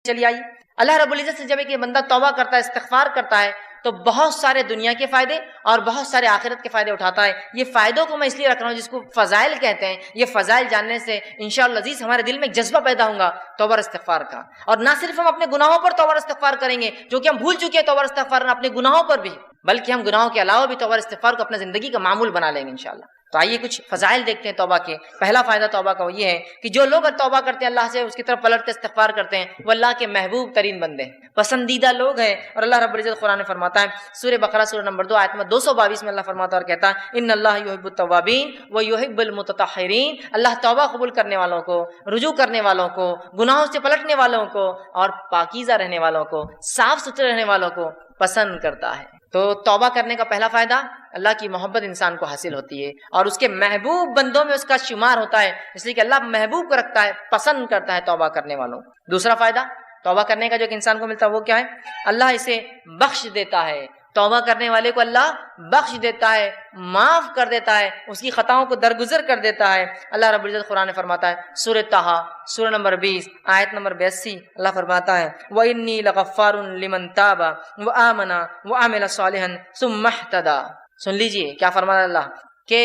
چلی آئی۔ اللہ رب العزت سے جب ایک بندہ توبہ کرتا ہے، استغفار کرتا ہے، تو بہت سارے دنیا کے فائدے اور بہت سارے آخرت کے فائدے اٹھاتا ہے۔ یہ فائدوں کو میں اس لیے رکھ رہا ہوں جس کو فضائل کہتے ہیں۔ یہ فضائل جاننے سے انشاءاللہ عزیز ہمارے دل میں ایک جذبہ پیدا ہوگا توبہ اور استغفار کا، اور نہ صرف ہم اپنے گناہوں پر توبہ اور استغفار کریں گے جو کہ ہم بھول چکے ہیں توبہ اور استغفار اپنے گناہوں پر بھی، بلکہ ہم گناہوں کے علاوہ بھی توبہ اور استغفار کو اپنے زندگی کا معمول بنا لیں گے انشاءاللہ۔ تو آئیے کچھ فضائل دیکھتے ہیں توبہ کے۔ پہلا فائدہ توبہ کا وہ یہ ہے کہ جو لوگ توبہ کرتے ہیں اللہ سے اس کی طرف پلٹ کے استغفار کرتے ہیں وہ اللہ کے محبوب ترین بندے ہیں، پسندیدہ لوگ ہیں۔ اور اللہ رب العزت قرآن میں فرماتا ہے سورہ بقرہ سورہ نمبر 2 آیت میں 222 میں اللہ فرماتا ہے اور کہتا ہے ان اللہ یحب التوابین و یحب المتطہرین، اللہ توبہ قبول کرنے والوں کو، رجوع کرنے والوں کو، گناہوں سے پلٹنے والوں کو اور پاکیزہ رہنے والوں کو، صاف ستھرے رہنے والوں کو پسند کرتا ہے۔ تو توبہ کرنے کا پہلا فائدہ اللہ کی محبت انسان کو حاصل ہوتی ہے اور اس کے محبوب بندوں میں اس کا شمار ہوتا ہے، اس لیے کہ اللہ محبوب کو رکھتا ہے، پسند کرتا ہے توبہ کرنے والوں۔ دوسرا فائدہ توبہ کرنے کا جو کہ انسان کو ملتا ہے وہ کیا ہے؟ اللہ اسے بخش دیتا ہے۔ توبہ کرنے والے کو اللہ بخش دیتا ہے، معاف کر دیتا ہے، اس کی خطاؤں کو درگزر کر دیتا ہے۔ اللہ رب العزت قرآن میں فرماتا ہے سورہ طٰہٰ سورہ نمبر 20 آیت نمبر 82 اللہ فرماتا ہے وَإِنِّي لَغَفَّارٌ لِمَن تَابَ وَآمَنَ وَعَمِلَ صَالِحًا ثُمَّ اهْتَدَىٰ۔ سن لیجئے کیا فرماتا اللہ کہ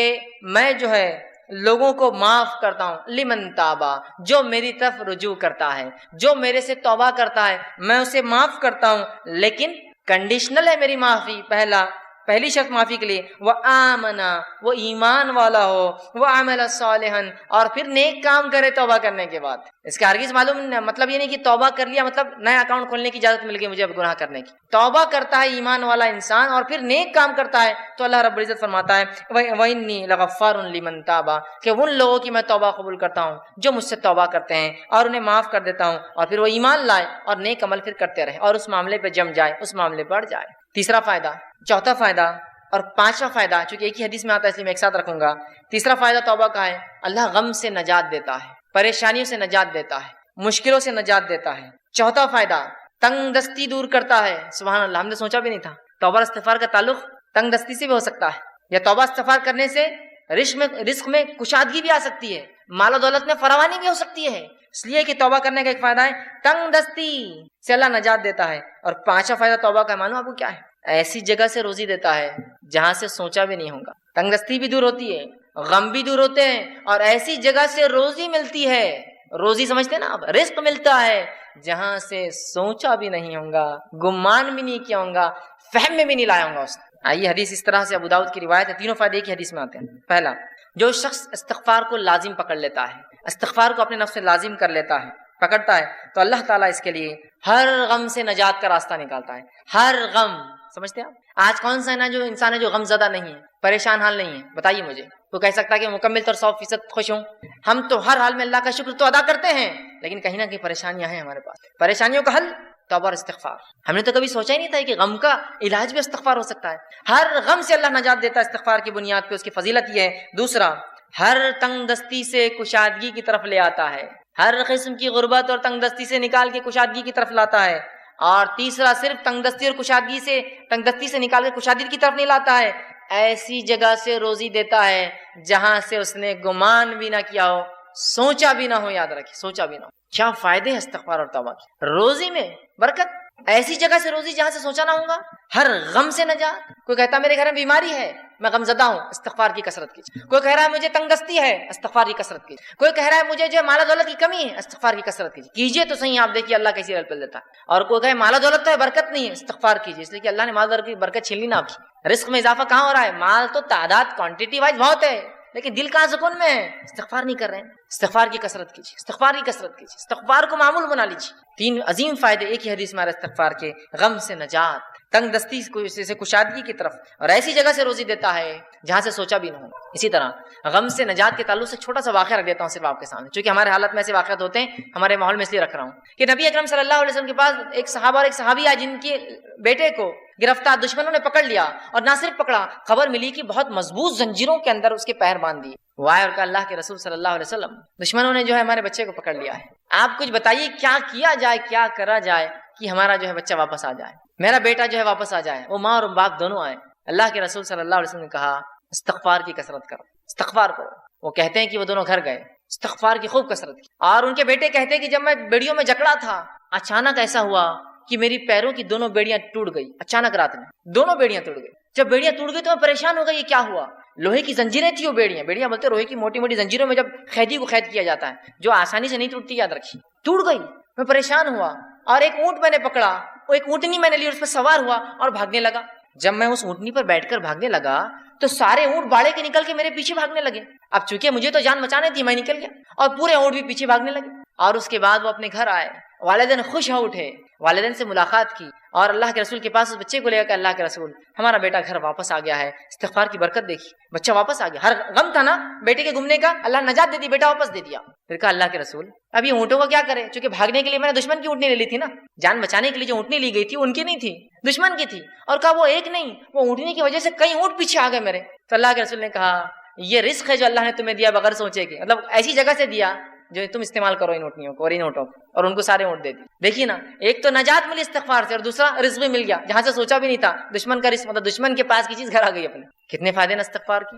میں جو ہے لوگوں کو معاف کرتا ہوں، لمن تابا، جو میری طرف رجوع کرتا ہے، جو میرے سے توبہ کرتا ہے میں اسے معاف کرتا ہوں، لیکن کنڈیشنل ہے میری معافی۔ پہلی شرط معافی کے لیے وہ آمنا، وہ ایمان والا ہو، وہ عمل صالحا، اور پھر نیک کام کرے توبہ کرنے کے بعد۔ اس کا ہرگز معلوم مطلب یہ نہیں کہ توبہ کر لیا مطلب نیا اکاؤنٹ کھولنے کی اجازت مل گئی مجھے اب گناہ کرنے کی۔ توبہ کرتا ہے ایمان والا انسان اور پھر نیک کام کرتا ہے تو اللہ رب العزت فرماتا ہے وَإِنِّي لَغَفَّارٌ لِمَن تَابَ، کہ ان لوگوں کی میں توبہ قبول کرتا ہوں جو مجھ سے توبہ کرتے ہیں اور انہیں معاف کر دیتا ہوں، اور پھر وہ ایمان لائے اور نیک عمل پھر کرتے رہے اور اس معاملے پہ جم جائے، اس معاملے بڑھ جائے۔ تیسرا فائدہ، چوتھا فائدہ اور پانچواں فائدہ چونکہ ایک ہی حدیث میں آتا ہے اس لیے میں ایک ساتھ رکھوں گا۔ تیسرا فائدہ توبہ کا ہے اللہ غم سے نجات دیتا ہے، پریشانیوں سے نجات دیتا ہے، مشکلوں سے نجات دیتا ہے۔ چوتھا فائدہ تنگ دستی دور کرتا ہے۔ سبحان اللہ، ہم نے سوچا بھی نہیں تھا توبہ استغفار کا تعلق تنگ دستی سے بھی ہو سکتا ہے، یا توبہ استغفار کرنے سے رزق میں کشادگی بھی آ سکتی ہے، مال و دولت میں فراوانی بھی ہو سکتی ہے۔ اس لیے کہ توبہ کرنے کا ایک فائدہ ہے تنگ دستی سے اللہ نجات دیتا ہے۔ اور پانچواں فائدہ توبہ کا معلوم آپ کو کیا ہے؟ ایسی جگہ سے روزی دیتا ہے جہاں سے سوچا بھی نہیں ہوگا۔ تنگ دستی بھی دور ہوتی ہے، غم بھی دور ہوتے ہیں، اور ایسی جگہ سے روزی ملتی ہے، روزی سمجھتے ہیں نا آپ، رزق ملتا ہے جہاں سے سوچا بھی نہیں ہوگا، گمان بھی نہیں کیا ہوگا، فہم میں بھی نہیں لایا ہوگا اس نے۔ آئیے حدیث اس طرح سے ابو داؤد کی روایت ہے، تینوں فائدے ایک ہی حدیث میں آتے ہیں۔ پہلا، جو شخص استغفار کو لازم پکڑ لیتا ہے، استغفار کو اپنے نفس سے لازم کر لیتا ہے، پکڑتا ہے، تو اللہ تعالیٰ اس کے لیے ہر غم سے نجات کا راستہ نکالتا ہے۔ ہر غم، سمجھتے ہیں آپ؟ آج کون سا ہے نا جو انسان ہے جو غم زدہ نہیں ہے، پریشان حال نہیں ہے؟ بتائیے مجھے، وہ کہہ سکتا ہے کہ مکمل طور 100% خوش ہوں؟ ہم تو ہر حال میں اللہ کا شکر تو ادا کرتے ہیں، لیکن کہیں نہ کہیں پریشانیاں ہیں ہمارے پاس۔ پریشانیوں کا حل توبہ اور استغفار۔ ہم نے تو کبھی سوچا ہی نہیں تھا کہ غم کا علاج بھی استغفار ہو سکتا ہے۔ ہر غم سے اللہ نجات دیتا ہے استغفار کی بنیاد پہ، اس کی فضیلت یہ ہے۔ دوسرا، ہر تنگ دستی سے کشادگی کی طرف لے آتا ہے، ہر قسم کی غربت اور تنگ دستی سے نکال کے کشادگی کی طرف لاتا ہے۔ اور تیسرا، صرف تنگ دستی اور تنگ دستی سے نکال کے کشادگی کی طرف نہیں لاتا ہے، ایسی جگہ سے روزی دیتا ہے جہاں سے اس نے گمان بھی نہ کیا ہو، سوچا بھی نہ ہو۔ یاد رکھیں، سوچا بھی نہ ہو۔ کیا فائدے ہیں استغفار اور توبہ کے؟ روزی میں برکت، ایسی جگہ سے روزی جہاں سے سوچا نہ ہوگا، ہر غم سے نجات۔ کوئی کہتا میرے گھر میں بیماری ہے، میں غم زدہ ہوں، استغفار کی کثرت کیجیے۔ کوئی کہہ رہا ہے مجھے تنگ دستی ہے، استغفار کی کثرت کیجیے۔ کوئی کہہ رہا ہے مجھے جو مال و دولت کی کمی ہے، استغفار کی کثرت کیجیے تو صحیح، آپ دیکھیے اللہ کیسی رزق دیتا ہے۔ اور کوئی کہے مال و دولت تو ہے برکت نہیں ہے، استغفار کیجیے، اس لیے کہ اللہ نے مال و دولت کی برکت چھین لی نا آپ کی۔ رزق میں اضافہ کہاں ہو رہا ہے؟ مال تو تعداد کوانٹٹی وائز بہت ہے، لیکن دل کہاں سکون میں ہے؟ استغفار نہیں کر رہے ہیں۔ استغفار کی کثرت کیجیے، استغفار کی کثرت کیجیے، استغفار کو معمول بنا لیجیے۔ تین عظیم فائدے ایک ہی حدیث میں آ رہا ہے استغفار کے، غم سے نجات، تنگ دستی سے کشادگی کی طرف، اور ایسی جگہ سے روزی دیتا ہے جہاں سے سوچا بھی نہ ہو۔ اسی طرح غم سے نجات کے تعلق سے چھوٹا سا واقعہ رکھ دیتا ہوں صرف آپ کے سامنے، چونکہ ہمارے حالت میں ایسے واقعات ہوتے ہیں، ہمارے ماحول میں اس لیے رکھ رہا ہوں کہ نبی اکرم صلی اللہ علیہ وسلم کے پاس ایک صحابہ اور ایک صحابی آئے جن کے بیٹے کو گرفتار دشمنوں نے پکڑ لیا، اور نہ صرف پکڑا، خبر ملی کہ بہت مضبوط زنجیروں کے اندر اس کے پیر باندھ دیے۔ وہ آئے اور کہا اللہ کے رسول صلی اللہ علیہ وسلم، دشمنوں نے جو ہے ہمارے بچے کو پکڑ لیا ہے، آپ کچھ بتائیے کیا کیا جائے، کیا کرا جائے کہ ہمارا جو ہے بچہ واپس آ جائے، میرا بیٹا جو ہے واپس آ جائے، وہ ماں اور باپ دونوں آئے۔ اللہ کے رسول صلی اللہ علیہ وسلم نے کہا استغفار کی کثرت کرو، استغفار کرو۔ وہ کہتے ہیں کہ وہ دونوں گھر گئے، استغفار کی خوب کثرت کی، اور ان کے بیٹے کہتے ہیں کہ جب میں بیڑیوں میں جکڑا تھا اچانک ایسا ہوا کہ میری پیروں کی دونوں بیڑیاں ٹوٹ گئی، اچانک رات میں دونوں بیڑیاں ٹوٹ گئی۔ جب بیڑیاں ٹوٹ گئی تو میں پریشان ہو گئی، یہ کیا ہوا؟ لوہے کی زنجیریں تھی وہ بیڑیاں بولتے لوہے کی موٹی موٹی زنجیروں میں جب قیدی کو قید کیا جاتا ہے جو آسانی سے نہیں ٹوٹتی، یاد رکھیے، ٹوٹ گئی۔ میں پریشان ہوا اور ایک اونٹ میں نے پکڑا، وہ ایک اونٹنی میں نے لی اور اس پہ سوار ہوا اور بھاگنے لگا۔ جب میں اس اونٹنی پر بیٹھ کر بھاگنے لگا تو سارے اونٹ باڑے کے نکل کے میرے پیچھے بھاگنے لگے۔ اب چونکہ مجھے تو جان بچانی تھی، میں نکل گیا اور پورے اونٹ بھی پیچھے بھاگنے لگے۔ اور اس کے بعد وہ اپنے گھر آئے، والدین خوش ہو اٹھے، والدین سے ملاقات کی اور اللہ کے رسول کے پاس اس بچے کو لے کہ اللہ کے رسول ہمارا بیٹا گھر واپس آ گیا ہے، استغفار کی برکت دیکھی، بچہ واپس آ گیا۔ ہر غم تھا نا بیٹے کے گمنے کا، اللہ نجات دے دی، بیٹا واپس دے دیا۔ پھر کہا اللہ کے رسول اب یہ اونٹوں کا کیا کرے؟ چونکہ بھاگنے کے لیے میں نے دشمن کی اونٹنی لے لی تھی نا، جان بچانے کے لیے جو اونٹنی لی گئی تھی ان کی نہیں تھی، دشمن کی تھی۔ اور کہا وہ ایک نہیں، وہ اونٹنی کی وجہ سے کئی اونٹ پیچھے آ گئے میرے۔ تو اللہ کے رسول نے کہا یہ رزق ہے جو اللہ نے تمہیں دیا بغیر سوچے کے، مطلب ایسی جگہ سے دیا جو تم استعمال کرو ان اونٹنیوں کو اور ان اونٹوں کو، اور ان کو سارے اونٹ دے دی۔ دیکھیے نا، ایک تو نجات ملی استغفار سے اور دوسرا رزق بھی مل گیا جہاں سے سوچا بھی نہیں تھا، دشمن کا رزق، مطلب دشمن کے پاس کی چیز گھر آ گئی اپنے۔ کتنے فائدے نا استغفار کی۔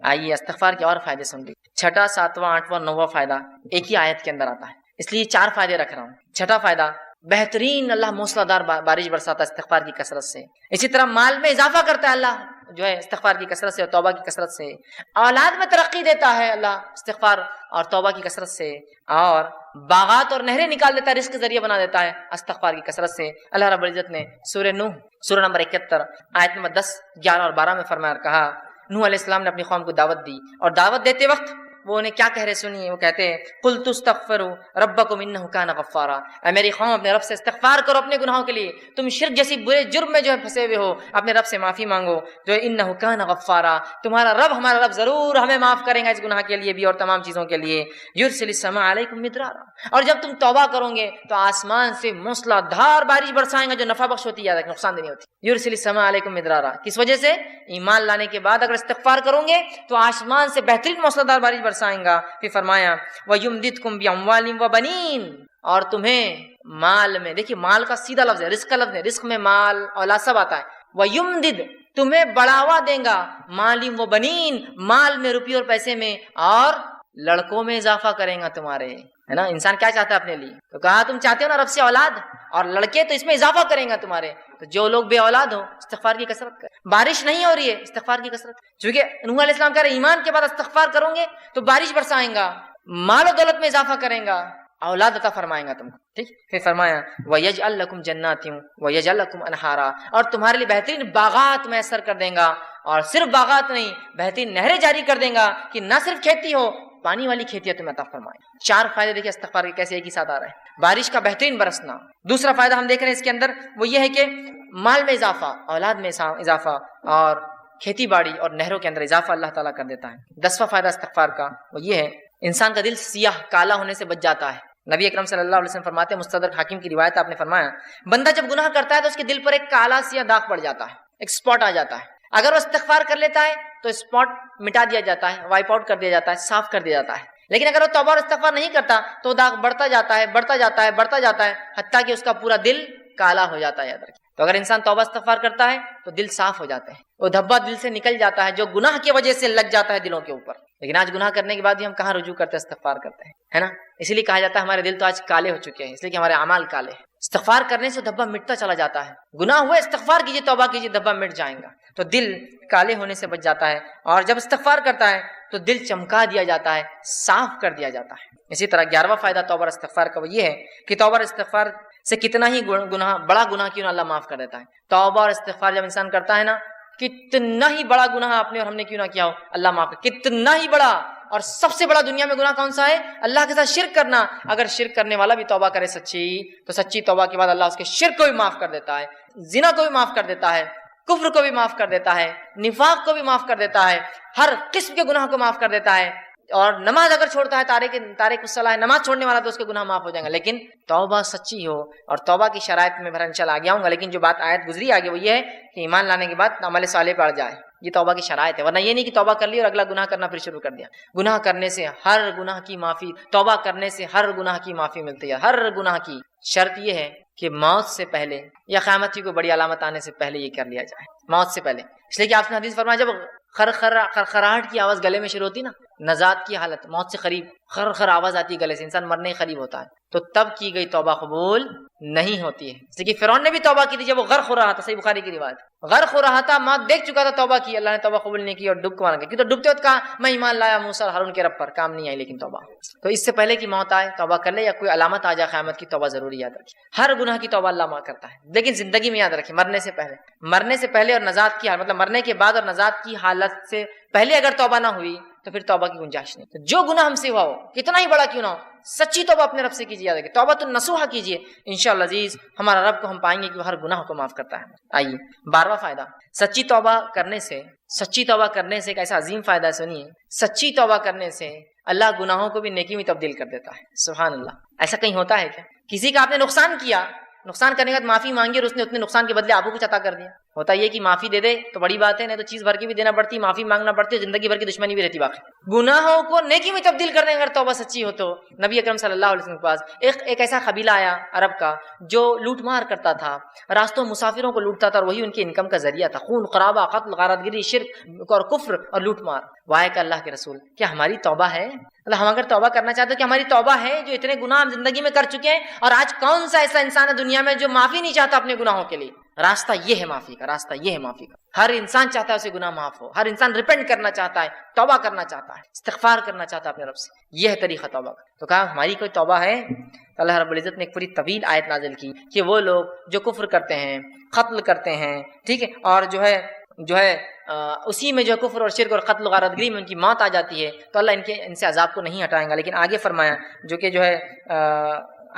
آئیے استغفار کے اور فائدے سن لی۔ چھٹا، ساتواں، آٹھواں، نواں فائدہ ایک ہی آیت کے اندر آتا ہے، اس لیے 4 فائدے رکھ رہا ہوں۔ چھٹا فائدہ، بہترین اللہ موسلا دار بارش برساتا ہے استغفار کی کثرت سے۔ اسی طرح مال میں اضافہ کرتا ہے اللہ جو ہے استغفار کی کثرت سے اور توبہ کی کثرت سے۔ اولاد میں ترقی دیتا ہے اللہ استغفار اور توبہ کی کثرت سے، اور باغات اور نہریں نکال دیتا ہے، رزق کے ذریعہ بنا دیتا ہے استغفار کی کثرت سے۔ اللہ رب العزت نے سورہ نوح سورہ نمبر 71 آیت نمبر 10، 11 اور 12 میں فرمایا اور کہا، نوح علیہ السلام نے اپنی قوم کو دعوت دی اور دعوت دیتے وقت وہ انہیں کیا کہہ رہے سنیے، وہ کہتے ہیں قلت استغفروا ربکم انہ کان غفارا، اے میری قوم اپنے رب سے استغفار کرو اپنے گناہوں کے لیے، تم شرک جیسی برے جرم میں جو ہے پھنسے ہوئے ہو، اپنے رب سے معافی مانگو جو ہے انہ کان غفارا، تمہارا رب ہمارا رب ضرور ہمیں معاف کرے گا اس گناہ کے لیے بھی اور تمام چیزوں کے لیے۔ یرسل السماء علیکم مدرارا، اور جب تم توبہ کرو گے تو آسمان سے موسلا دھار بارش برسائیں گا جو نفع بخش ہوتی ہے، نقصان دہ نہیں ہوتی۔ یرسل السماء علیکم مدرارا، کس وجہ سے؟ ایمان لانے کے بعد اگر استغفار کرو گے تو آسمان سے بہترین موسلا دھار بارش برسائیں گا۔ پھر فرمایا وَيُمْدِدْكُمْ بِأَمْوَالٍ وَبَنِينَ، اور تمہیں مال میں، دیکھیے مال کا سیدھا لفظ ہے، رزق کا لفظ ہے، رزق میں مال اولاد سب آتا ہے۔ وَيُمْدِدْ، تمہیں بڑھاوا دیں گا، مالٍ وَبَنِينَ، مال میں، روپیے اور پیسے میں، اور لڑکوں میں اضافہ کریں گا تمہارے، ہے نا۔ انسان کیا چاہتا ہے اپنے لیے؟ تو کہا تم چاہتے ہو نا رب سے اولاد اور لڑکے، تو اس میں اضافہ کریں گا تمہارے۔ تو جو لوگ بے اولاد ہو استغفار کی کثرت کریں، بارش نہیں ہو رہی ہے استغفار کی کثرت، چونکہ نوح علیہ السلام کہہ رہے ایمان کے بعد استغفار کرو گے تو بارش برسائیں گا، مال و دولت میں اضافہ کریں گا، اولاد عطا فرمائیں گا تم کو، ٹھیک۔ پھر فرمایا وَيَجْعَلْ لَكُمْ جَنَّاتٍ وَيَجْعَلْ لَكُمْ أَنْهَارًا، اور تمہارے لیے بہترین باغات میسر کر دیں گا، اور صرف باغات نہیں بہترین نہریں جاری کر دیں گا کہ نہ صرف کھیتی ہو، پانی والی کھیتیاں تمہیں عطا فرمائیں۔ 4 فائدے دیکھیں استغفار کے کیسے ایک ہی ساتھ آ رہے ہیں۔ بارش کا بہترین برسنا، دوسرا فائدہ ہم دیکھ رہے ہیں اس کے اندر وہ یہ ہے کہ مال میں اضافہ، اولاد میں اضافہ، اور کھیتی باڑی اور نہروں کے اندر اضافہ اللہ تعالیٰ کر دیتا ہے۔ 10واں فائدہ استغفار کا وہ یہ ہے انسان کا دل سیاہ کالا ہونے سے بچ جاتا ہے۔ نبی اکرم صلی اللہ علیہ وسلم فرماتے ہیں، مستدرک حاکم کی روایت آپ نے فرمایا، بندہ جب گناہ کرتا ہے تو اس کے دل پر ایک کالا سیاہ داغ پڑ جاتا ہے، ایک اسپاٹ آ جاتا ہے۔ اگر وہ استغفار کر لیتا ہے تو اسپاٹ مٹا دیا جاتا ہے، وائپ آؤٹ کر دیا جاتا ہے، صاف کر دیا جاتا ہے۔ لیکن اگر وہ توبہ اور استغفار نہیں کرتا تو داغ بڑھتا جاتا ہے، بڑھتا جاتا ہے، بڑھتا جاتا ہے، حتیٰ کہ اس کا پورا دل کالا ہو جاتا ہے، یاد رکھیں۔ تو اگر انسان توبہ استغفار کرتا ہے تو دل صاف ہو جاتا ہے، وہ دھبا دل سے نکل جاتا ہے جو گناہ کی وجہ سے لگ جاتا ہے دلوں کے اوپر۔ لیکن آج گناہ کرنے کے بعد بھی ہم کہاں رجوع کرتے ہیں، استغفار کرتے ہیں، ہے نا۔ اسی لیے کہا جاتا ہے ہمارے دل تو آج کالے ہو چکے ہیں، اس لیے کہ ہمارے اعمال کالے ہیں۔ استغفار کرنے سے دھبا مٹتا چلا جاتا ہے، گناہ ہوئے استغفار کیجیے، توبہ کیجیے، دھبا مٹ جائیں گا، تو دل کالے ہونے سے بچ جاتا ہے۔ اور جب استغفار کرتا ہے تو دل چمکا دیا جاتا ہے، صاف کر دیا جاتا ہے۔ اسی طرح 11واں فائدہ توبہ اور استغفار کا وہ یہ ہے کہ توبہ اور استغفار سے کتنا ہی گناہ، بڑا گناہ کیوں نہ اللہ معاف کر دیتا ہے۔ توبہ اور استغفار جب انسان کرتا ہے نا، کتنا ہی بڑا گناہ آپ نے اور ہم نے کیوں نہ کیا ہو، اللہ معاف کر، کتنا ہی بڑا۔ اور سب سے بڑا دنیا میں گناہ کون سا ہے؟ اللہ کے ساتھ شرک کرنا۔ اگر شرک کرنے والا بھی توبہ کرے سچی، تو سچی توبہ کے بعد اللہ اس کے شرک کو بھی معاف کر دیتا ہے، زنا کو بھی معاف کر دیتا ہے، کفر کو بھی معاف کر دیتا ہے، نفاق کو بھی معاف کر دیتا ہے، ہر قسم کے گناہ کو معاف کر دیتا ہے۔ اور نماز اگر چھوڑتا ہے، تارک الصلاۃ ہے، نماز چھوڑنے والا، تو اس کے گناہ معاف ہو جائیں گے، لیکن توبہ سچی ہو۔ اور توبہ کی شرائط میں بھر انشاءاللہ آگے آؤں گا، لیکن جو بات آیت گزری آگے وہ یہ ہے کہ ایمان لانے کے بعد عمل صالح پڑ جائے، یہ توبہ کی شرائط ہے۔ ورنہ یہ نہیں کہ توبہ کر لی اور اگلا گناہ کرنا پھر شروع کر دیا۔ گناہ کرنے سے ہر گناہ کی معافی، توبہ کرنے سے ہر گناہ کی معافی ملتی ہے، ہر گناہ کی۔ شرط یہ ہے کہ موت سے پہلے یا قیامت کی کوئی بڑی علامت آنے سے پہلے یہ کر لیا جائے، موت سے پہلے۔ اس لیے کہ آپ نے حدیث فرمایا جب خرخراہٹ کی آواز گلے میں شروع ہوتی نا، نزات کی حالت، موت سے قریب، خر خر آواز آتی ہے گلے سے، انسان مرنے کے قریب ہوتا ہے، تو تب کی گئی توبہ قبول نہیں ہوتی ہے. جیسے کہ فرعون نے بھی توبہ کی تھی جب وہ غرق ہو رہا تھا، صحیح بخاری کی روایت، غرق ہو رہا تھا، موت دیکھ چکا تھا، توبہ کی، اللہ نے توبہ قبول نہیں کی اور ڈوب کے مارا گیا. کیوں؟ تو ڈوبتے وقت کہا میں ایمان لایا موسیٰ اور ہارون کے رب پر، کام نہیں آئی لیکن توبہ. تو اس سے پہلے کہ موت آئے توبہ کر لے، یا کوئی علامت آ جائے قیامت کی، توبہ ضروری یاد رکھیں. ہر گناہ کی توبہ اللہ معاف کرتا ہے، لیکن زندگی میں یاد رکھیں مرنے سے پہلے اور نجات کی حالت، مطلب مرنے کے بعد اور نجات کی حالت سے پہلے اگر توبہ نہ ہوئی تو پھر توبہ کی گنجائش نہیں. تو جو گناہ ہم سے ہوا ہو، کتنا ہی بڑا کیوں نہ ہو، سچی توبہ اپنے رب سے کیجیے. یاد رکھیے توبہ تو نصوحہ کیجیے، انشاءاللہ عزیز ہمارا رب کو ہم پائیں گے کہ وہ ہر گناہ کو معاف کرتا ہے. آئیے 12واں فائدہ، سچی توبہ کرنے سے ایک ایسا عظیم فائدہ ہے، سنیے. سچی توبہ کرنے سے اللہ گناہوں کو بھی نیکی میں تبدیل کر دیتا ہے. سبحان اللہ. ایسا کہیں ہوتا ہے کیا؟ کسی کا آپ نے نقصان کیا، نقصان کرنے کے بعد معافی مانگی اور اس نے اتنے نقصان کے بدلے آپ کو کچھ عطا کر دیا. ہوتا یہ کہ معافی دے دے تو بڑی بات ہے، نہیں تو چیز بھر کی بھی دینا پڑتی، معافی مانگنا پڑتی ہے، زندگی بھر کی دشمنی بھی رہتی. باقی گناہوں کو نیکی میں تبدیل کرنے اگر توبہ سچی ہو تو نبی اکرم صلی اللہ علیہ وسلم کے پاس ایک ایسا قبیلہ آیا عرب کا جو لوٹ مار کرتا تھا، راستوں مسافروں کو لوٹتا تھا اور وہی ان کے انکم کا ذریعہ تھا. خون خرابہ، قتل، غارت گری، شرک اور کفر اور لوٹ مار. وائے کہ اللہ کے رسول، کیا ہماری توبہ ہے؟ اللہ ہم اگر توبہ کرنا چاہتے ہیں کہ ہماری توبہ ہے، جو اتنے گناہ ہم زندگی میں کر چکے ہیں، اور آج کون سا ایسا انسان ہے دنیا میں جو معافی نہیں چاہتا اپنے گناہوں کے لیے؟ راستہ یہ ہے معافی کا، راستہ یہ ہے معافی کا. ہر انسان چاہتا ہے اسے گناہ معاف ہو، ہر انسان ریپینٹ کرنا چاہتا ہے، توبہ کرنا چاہتا ہے، استغفار کرنا چاہتا ہے اپنے رب سے. یہ ہے طریقہ توبہ کا. تو کہا ہماری کوئی توبہ ہے؟ تو اللہ رب العزت نے ایک پوری طویل آیت نازل کی کہ وہ لوگ جو کفر کرتے ہیں، قتل کرتے ہیں، ٹھیک ہے، اور جو ہے اسی میں جو کفر اور شرک اور قتل و غارت گری میں ان کی موت آ جاتی ہے، تو اللہ ان سے عذاب کو نہیں ہٹائیں گا. لیکن آگے فرمایا جو کہ جو ہے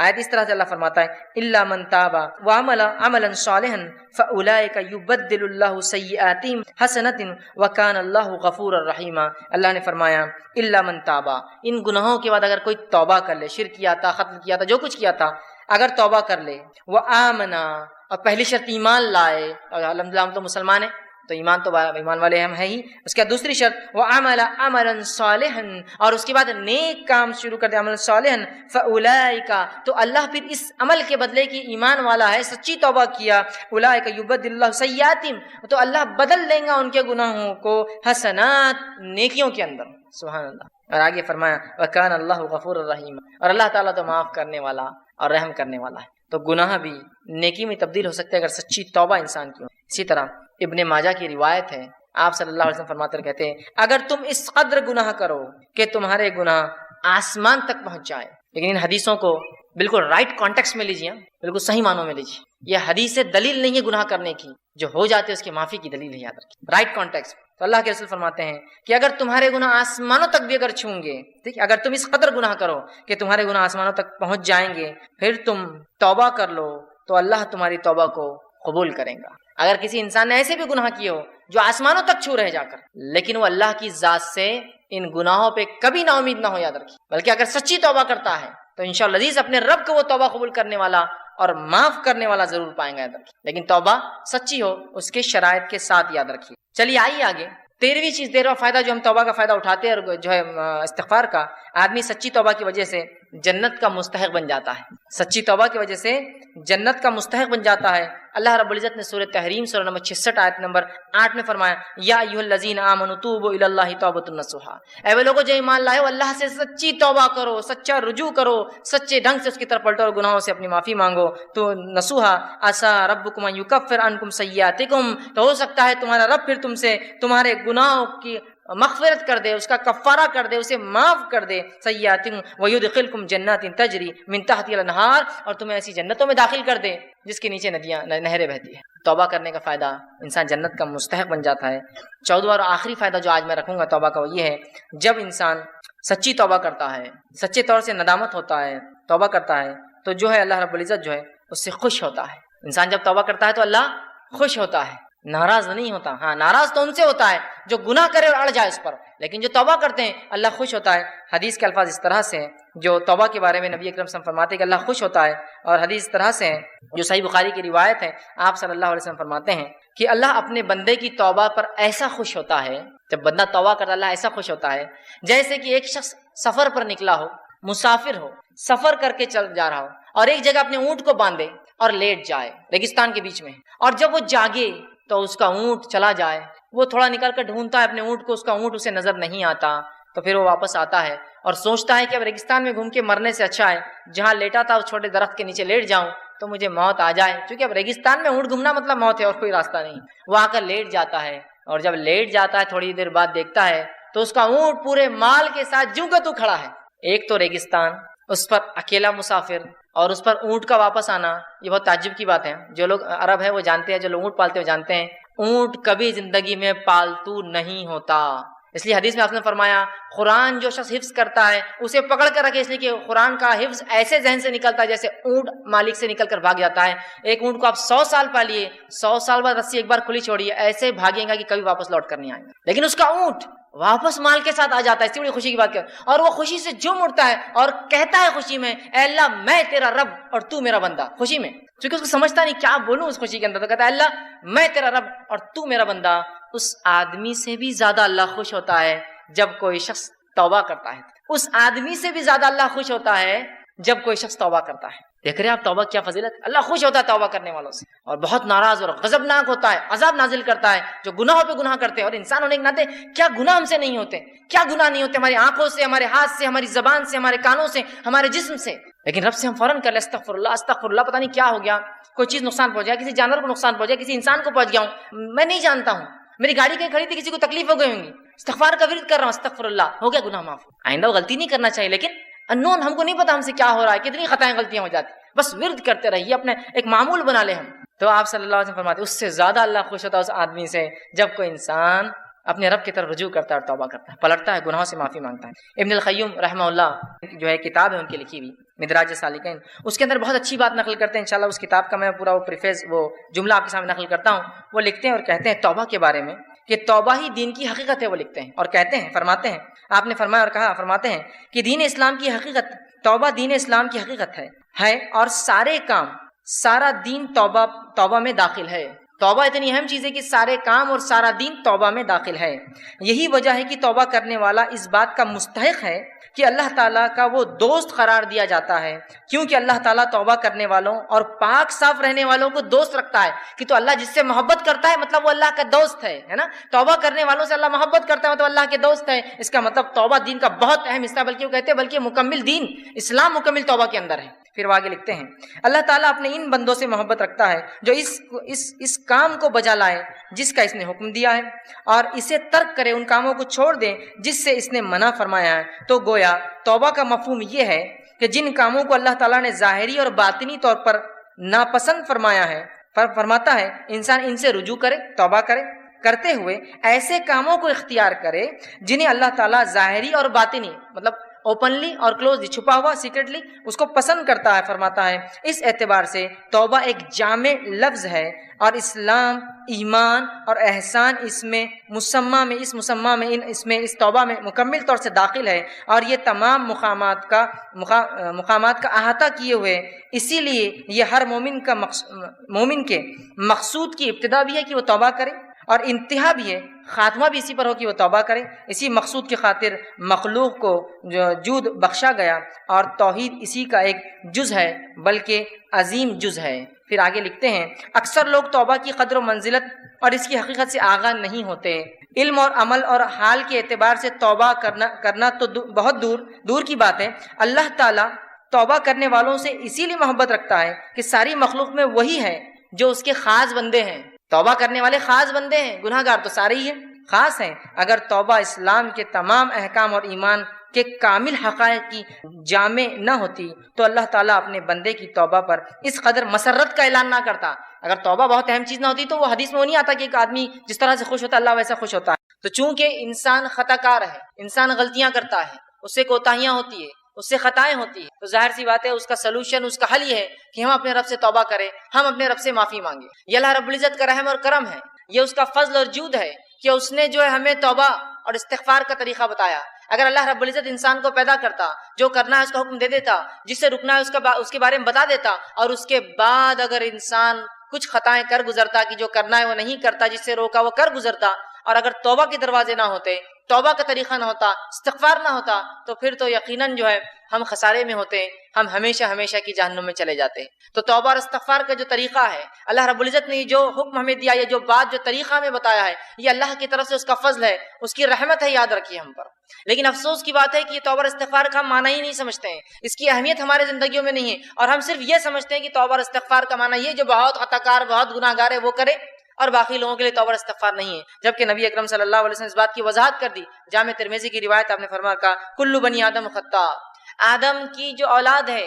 آیت اس طرح سے اللہ فرماتا ہے الا من تاب وعمل عملا صالحا فاولئک یبدل اللہ سیئاتہم حسنات وکان اللہ غفورا رحیما. اللہ نے فرمایا الا من تاب، ان گناہوں کے بعد اگر کوئی توبہ کر لے، شرک کیا تھا، قتل کیا تھا، جو کچھ کیا تھا، اگر توبہ کر لے، وآمنا، اور پہلی شرط ایمان لائے، اور الحمدللہ ہم تو مسلمان ہیں تو ایمان والے ہم ہیں ہی. اس کے بعد دوسری شرط وعمل عملا صالحا، اور اس کے بعد نیک کام شروع کر دے، عمل صالحا، فاولئک، تو اللہ پھر اس عمل کے بدلے کی ایمان والا ہے، سچی توبہ کیا، اولئک یبدل اللہ سیئاتہم، تو اللہ بدل دیں گا ان کے گناہوں کو حسنات، نیکیوں کے اندر. سبحان اللہ. اور آگے فرمایا وکان اللہ غفور الرحیم، اور اللہ تعالیٰ تو معاف کرنے والا اور رحم کرنے والا ہے. تو گناہ بھی نیکی میں تبدیل ہو سکتے ہیں اگر سچی توبہ انسان کی ہو. اسی طرح ابن ماجہ کی روایت ہے، آپ صلی اللہ علیہ وسلم فرماتے ہیں، کہتے ہیں اگر تم اس قدر گناہ کرو کہ تمہارے گناہ آسمان تک پہنچ جائے. لیکن ان حدیثوں کو بالکل رائٹ کانٹیکس میں لیجیے، بالکل صحیح معنوں میں لیجیے. یہ حدیث دلیل نہیں ہے گناہ کرنے کی، جو ہو جاتے ہیں اس کی معافی کی دلیل ہے، یاد رکھیں رائٹ کانٹیکس. تو اللہ کے رسول فرماتے ہیں کہ اگر تمہارے گناہ آسمانوں تک بھی اگر چھوں گے، ٹھیک، اگر تم اس قدر گناہ کرو کہ تمہارے گناہ آسمانوں تک پہنچ جائیں گے، پھر تم توبہ کر لو تو اللہ تمہاری توبہ کو قبول کریں گا. اگر کسی انسان نے ایسے بھی گناہ کیے ہو جو آسمانوں تک چھو رہے جا کر، لیکن وہ اللہ کی ذات سے ان گناہوں پہ کبھی نا امید نہ ہو، یاد رکھیے، بلکہ اگر سچی توبہ کرتا ہے تو انشاءاللہ عزیز اپنے رب کو وہ توبہ قبول کرنے والا اور معاف کرنے والا ضرور پائیں گا، یاد رکھیے. لیکن توبہ سچی ہو، اس کے شرائط کے ساتھ، یاد رکھیے. چلیے آئیے آگے 13ویں چیز، 13واں فائدہ جو ہم توبہ کا فائدہ اٹھاتے ہیں اور جو ہے استغفار کا، آدمی سچی توبہ کی وجہ سے جنت کا مستحق بن جاتا ہے. سچی توبہ کی وجہ سے جنت کا مستحق بن جاتا ہے. اللہ رب العزت نے سورہ تحریم سورہ نمبر 66 آیت نمبر 8 میں فرمایا یا ایھا الذین آمنوا توبوا الی اللہ توبۃ نصوحا، اے وہ لوگوں جو ایمان لائے ہو اللہ سے سچی توبہ کرو، سچا رجوع کرو، سچے ڈھنگ سے اس کی طرف پلٹو اور گناہوں سے اپنی معافی مانگو. تو نصوحا عسیٰ ربکم ان یکفر عنکم سیئاتکم، تو ہو سکتا ہے تمہارا رب پھر تم سے تمہارے گناہوں کی مغفرت کر دے، اس کا کفارہ کر دے، اسے معاف کر دے. سیئاتکم ویدخلکم جنات تجری من تحتها الانہار، اور تمہیں ایسی جنتوں میں داخل کر دے جس کے نیچے نہریں بہتی ہیں. توبہ کرنے کا فائدہ، انسان جنت کا مستحق بن جاتا ہے. 14واں اور آخری فائدہ جو آج میں رکھوں گا توبہ کا وہ یہ ہے، جب انسان سچی توبہ کرتا ہے، سچے طور سے ندامت ہوتا ہے، توبہ کرتا ہے، تو جو ہے اللہ رب العزت جو ہے اس سے خوش ہوتا ہے. انسان جب توبہ کرتا ہے تو اللہ خوش ہوتا ہے، ناراض نہیں ہوتا. ہاں ناراض تو ان سے ہوتا ہے جو گناہ کرے اور اڑ جائے اس پر، لیکن جو توبہ کرتے ہیں اللہ خوش ہوتا ہے. حدیث کے الفاظ اس طرح سے ہیں جو توبہ کے بارے میں نبی اکرم صلی اللہ علیہ وسلم فرماتے ہیں کہ اللہ خوش ہوتا ہے، اور حدیث اس طرح سے ہیں جو صحیح بخاری کی روایت ہے. آپ صلی اللہ علیہ وسلم فرماتے ہیں کہ اللہ اپنے بندے کی توبہ پر ایسا خوش ہوتا ہے، جب بندہ توبہ کرتا ہے اللہ ایسا خوش ہوتا ہے جیسے کہ ایک شخص سفر پر نکلا ہو، مسافر ہو، سفر کر کے چل جا رہا ہو، اور ایک جگہ اپنے اونٹ کو باندھے اور لیٹ جائے ریگستان کے بیچ میں، اور جب وہ جاگے تو اس کا اونٹ چلا جائے، وہ تھوڑا نکل کر ڈھونڈتا ہے اپنے اونٹ کو، اس کا اونٹ اسے نظر نہیں آتا، تو پھر وہ واپس آتا ہے اور سوچتا ہے کہ اب ریگستان میں گھوم کے مرنے سے اچھا ہے جہاں لیٹا تھا اس چھوٹے درخت کے نیچے لیٹ جاؤں تو مجھے موت آ جائے، کیونکہ اب ریگستان میں اونٹ گھومنا مطلب موت ہے اور کوئی راستہ نہیں۔ وہ آ کر لیٹ جاتا ہے اور جب لیٹ جاتا ہے تھوڑی دیر بعد دیکھتا ہے تو اس کا اونٹ پورے مال کے ساتھ جوں کا تو کھڑا ہے۔ ایک تو ریگستان، اس پر اکیلا مسافر اور اس پر اونٹ کا واپس آنا، یہ بہت تعجب کی بات ہے۔ جو لوگ عرب ہیں وہ جانتے ہیں، جو لوگ اونٹ پالتے ہیں وہ جانتے ہیں اونٹ کبھی زندگی میں پالتو نہیں ہوتا۔ اس لیے حدیث میں آپ نے فرمایا قرآن جو شخص حفظ کرتا ہے اسے پکڑ کر رکھے، اس لیے کہ قرآن کا حفظ ایسے ذہن سے نکلتا ہے جیسے اونٹ مالک سے نکل کر بھاگ جاتا ہے۔ ایک اونٹ کو آپ 100 سال پالیے، 100 سال بعد رسی ایک بار کھلی چھوڑیے، ایسے بھاگیں گا کہ کبھی واپس لوٹ کر نہیں آئیں گا، لیکن اس کا اونٹ واپس مال کے ساتھ آ جاتا ہے۔ اس سے بڑی خوشی کی بات کیا، اور وہ خوشی سے جم اٹھتا ہے اور کہتا ہے خوشی میں اے اللہ میں تیرا رب اور تو میرا بندہ، خوشی میں، کیونکہ اس کو سمجھتا نہیں کیا بولوں اس خوشی کے اندر، تو کہتا ہے اللہ میں تیرا رب اور تو میرا بندہ۔ اس آدمی سے بھی زیادہ اللہ خوش ہوتا ہے جب کوئی شخص توبہ کرتا ہے، اس آدمی سے بھی زیادہ اللہ خوش ہوتا ہے جب کوئی شخص توبہ کرتا ہے۔ دیکھ رہے ہیں آپ توبہ کیا فضیلت، اللہ خوش ہوتا ہے توبہ کرنے والوں سے اور بہت ناراض اور غضبناک ہوتا ہے، عذاب نازل کرتا ہے جو گناہوں پہ گناہ کرتے ہیں۔ اور انسان ہونے کے ناطے کیا گناہ ہم سے نہیں ہوتے، کیا گناہ نہیں ہوتے ہماری آنکھوں سے، ہمارے ہاتھ سے، ہماری زبان سے، ہمارے کانوں سے، ہمارے جسم سے، لیکن رب سے ہم فوراً کر لیں استغفر اللہ استغفر اللہ، پتہ نہیں کیا ہو گیا، کوئی چیز نقصان پہنچا، کسی جانور کو نقصان پہنچا، کسی انسان کو پہنچ گیا ہوں، میں نہیں جانتا ہوں، میری گاڑی کہیں کھڑی تھی کسی کو تکلیف ہو گئی ہوں گی، استغفار کا ورد کر رہا ہوں استغفر اللہ، ہو گیا گناہ معاف۔ آئندہ وہ غلطی نہیں کرنا چاہیے، لیکن انون ہم کو نہیں پتا ہم سے کیا ہو رہا ہے، کتنی خطائیں غلطیاں ہو جاتی، بس ورد کرتے رہیے، اپنے ایک معمول بنا لیں ہم۔ تو آپ صلی اللہ علیہ وسلم فرماتے ہیں اس سے زیادہ اللہ خوش ہوتا ہے اس آدمی سے جب کوئی انسان اپنے رب کی طرف رجوع کرتا ہے اور توبہ کرتا ہے، پلٹتا ہے، گناہوں سے معافی مانگتا ہے۔ ابن القیم رحمہ اللہ جو ہے کتاب ہے ان کی لکھی ہوئی مدراج سالکین، اس کے اندر بہت اچھی بات نقل کرتے ہیں، انشاءاللہ اس کتاب کا میں پورا وہ پریفیس وہ جملہ آپ کے سامنے نقل کرتا ہوں۔ وہ لکھتے ہیں اور کہتے ہیں توبہ کے بارے میں کہ توبہ ہی دین کی حقیقت ہے، وہ لکھتے ہیں اور کہتے ہیں فرماتے ہیں آپ نے فرمایا اور کہا فرماتے ہیں کہ دین اسلام کی حقیقت، توبہ دین اسلام کی حقیقت ہے اور سارے کام، سارا دین توبہ میں داخل ہے۔ توبہ اتنی اہم چیز ہے کہ سارے کام اور سارا دین توبہ میں داخل ہے۔ یہی وجہ ہے کہ توبہ کرنے والا اس بات کا مستحق ہے کہ اللہ تعالیٰ کا وہ دوست قرار دیا جاتا ہے، کیونکہ اللہ تعالیٰ توبہ کرنے والوں اور پاک صاف رہنے والوں کو دوست رکھتا ہے۔ کہ تو اللہ جس سے محبت کرتا ہے مطلب وہ اللہ کا دوست ہے نا، توبہ کرنے والوں سے اللہ محبت کرتا ہے تو اللہ کے دوست ہے، اس کا مطلب توبہ دین کا بہت اہم حصہ، بلکہ وہ کہتے ہیں بلکہ مکمل دین اسلام مکمل توبہ کے اندر ہے۔ پھر وہ آگے لکھتے ہیں اللہ تعالیٰ اپنے ان بندوں سے محبت رکھتا ہے جو اس کام کو بجا لائے جس کا اس نے حکم دیا ہے اور اسے ترک کرے، ان کاموں کو چھوڑ دیں جس سے اس نے منع فرمایا ہے۔ تو گویا توبہ کا مفہوم یہ ہے کہ جن کاموں کو اللہ تعالیٰ نے ظاہری اور باطنی طور پر ناپسند فرمایا ہے، فرماتا ہے انسان ان سے رجوع کرے، توبہ کرتے ہوئے ایسے کاموں کو اختیار کرے جنہیں اللہ تعالیٰ ظاہری اور باطنی مطلب اوپنلی اور کلوزلی، چھپا ہوا سیکرٹلی اس کو پسند کرتا ہے۔ فرماتا ہے اس اعتبار سے توبہ ایک جامع لفظ ہے اور اسلام، ایمان اور احسان اس توبہ میں مکمل طور سے داخل ہے اور یہ تمام مقامات کا احاطہ کیے ہوئے، اسی لیے یہ ہر مومن کے مقصود کی ابتدا بھی ہے کہ وہ توبہ کرے اور انتہا بھی ہے، خاتمہ بھی اسی پر ہو کہ وہ توبہ کرے۔ اسی مقصود کی خاطر مخلوق کو جود بخشا گیا اور توحید اسی کا ایک جز ہے، بلکہ عظیم جز ہے۔ پھر آگے لکھتے ہیں اکثر لوگ توبہ کی قدر و منزلت اور اس کی حقیقت سے آگاہ نہیں ہوتے۔ علم اور عمل اور حال کے اعتبار سے توبہ کرنا تو بہت دور کی بات ہے۔ اللہ تعالیٰ توبہ کرنے والوں سے اسی لیے محبت رکھتا ہے کہ ساری مخلوق میں وہی ہے جو اس کے خاص بندے ہیں۔ توبہ کرنے والے خاص بندے ہیں، گناہ گار تو سارے ہی ہیں، خاص ہیں۔ اگر توبہ اسلام کے تمام احکام اور ایمان کے کامل حقائق کی جامع نہ ہوتی تو اللہ تعالیٰ اپنے بندے کی توبہ پر اس قدر مسرت کا اعلان نہ کرتا۔ اگر توبہ بہت اہم چیز نہ ہوتی تو وہ حدیث میں وہ نہیں آتا کہ ایک آدمی جس طرح سے خوش ہوتا ہے اللہ ویسا خوش ہوتا ہے۔ تو چونکہ انسان خطا کار ہے، انسان غلطیاں کرتا ہے، اس سے کوتاہیاں ہوتی ہے، اس سے خطائیں ہوتی ہیں، تو ظاہر سی بات ہے اس کا سلوشن، اس کا حل یہ ہے کہ ہم اپنے رب سے توبہ کریں، ہم اپنے رب سے معافی مانگیں۔ یہ اللہ رب العزت کا رحم اور کرم ہے، یہ اس کا فضل اور جود ہے کہ اس نے جو ہے ہمیں توبہ اور استغفار کا طریقہ بتایا۔ اگر اللہ رب العزت انسان کو پیدا کرتا، جو کرنا ہے اس کا حکم دے دیتا، جس سے رکنا ہے اس کے بارے میں بتا دیتا، اور اس کے بعد اگر انسان کچھ خطائیں کر گزرتا کہ جو کرنا ہے وہ نہیں کرتا، جس سے روکا وہ کر گزرتا، اور اگر توبہ کے دروازے نہ ہوتے، توبہ کا طریقہ نہ ہوتا، استغفار نہ ہوتا، تو پھر تو یقیناً جو ہے ہم خسارے میں ہوتے، ہم ہمیشہ ہمیشہ کی جہنم میں چلے جاتے۔ تو توبہ اور استغفار کا جو طریقہ ہے، اللہ رب العزت نے جو حکم ہمیں دیا، یہ جو بات جو طریقہ ہمیں بتایا ہے، یہ اللہ کی طرف سے اس کا فضل ہے، اس کی رحمت ہے، یاد رکھیے ہم پر۔ لیکن افسوس کی بات ہے کہ یہ توبہ اور استغفار کا ہم معنی ہی نہیں سمجھتے ہیں، اس کی اہمیت ہمارے زندگیوں میں نہیں ہے، اور ہم صرف یہ سمجھتے ہیں کہ توبہ اور استغفار کا معنی یہ جو بہت خطا کار، بہت گناہ گار ہے وہ کرے، اور باقی لوگوں کے لیے توبہ اور استغفار نہیں ہے۔ جبکہ نبی اکرم صلی اللہ علیہ وسلم نے اس بات کی وضاحت کر دی۔ جامع ترمذی کی روایت آپ نے فرمایا کہا کل بنی آدم خطاء، آدم کی جو اولاد ہے،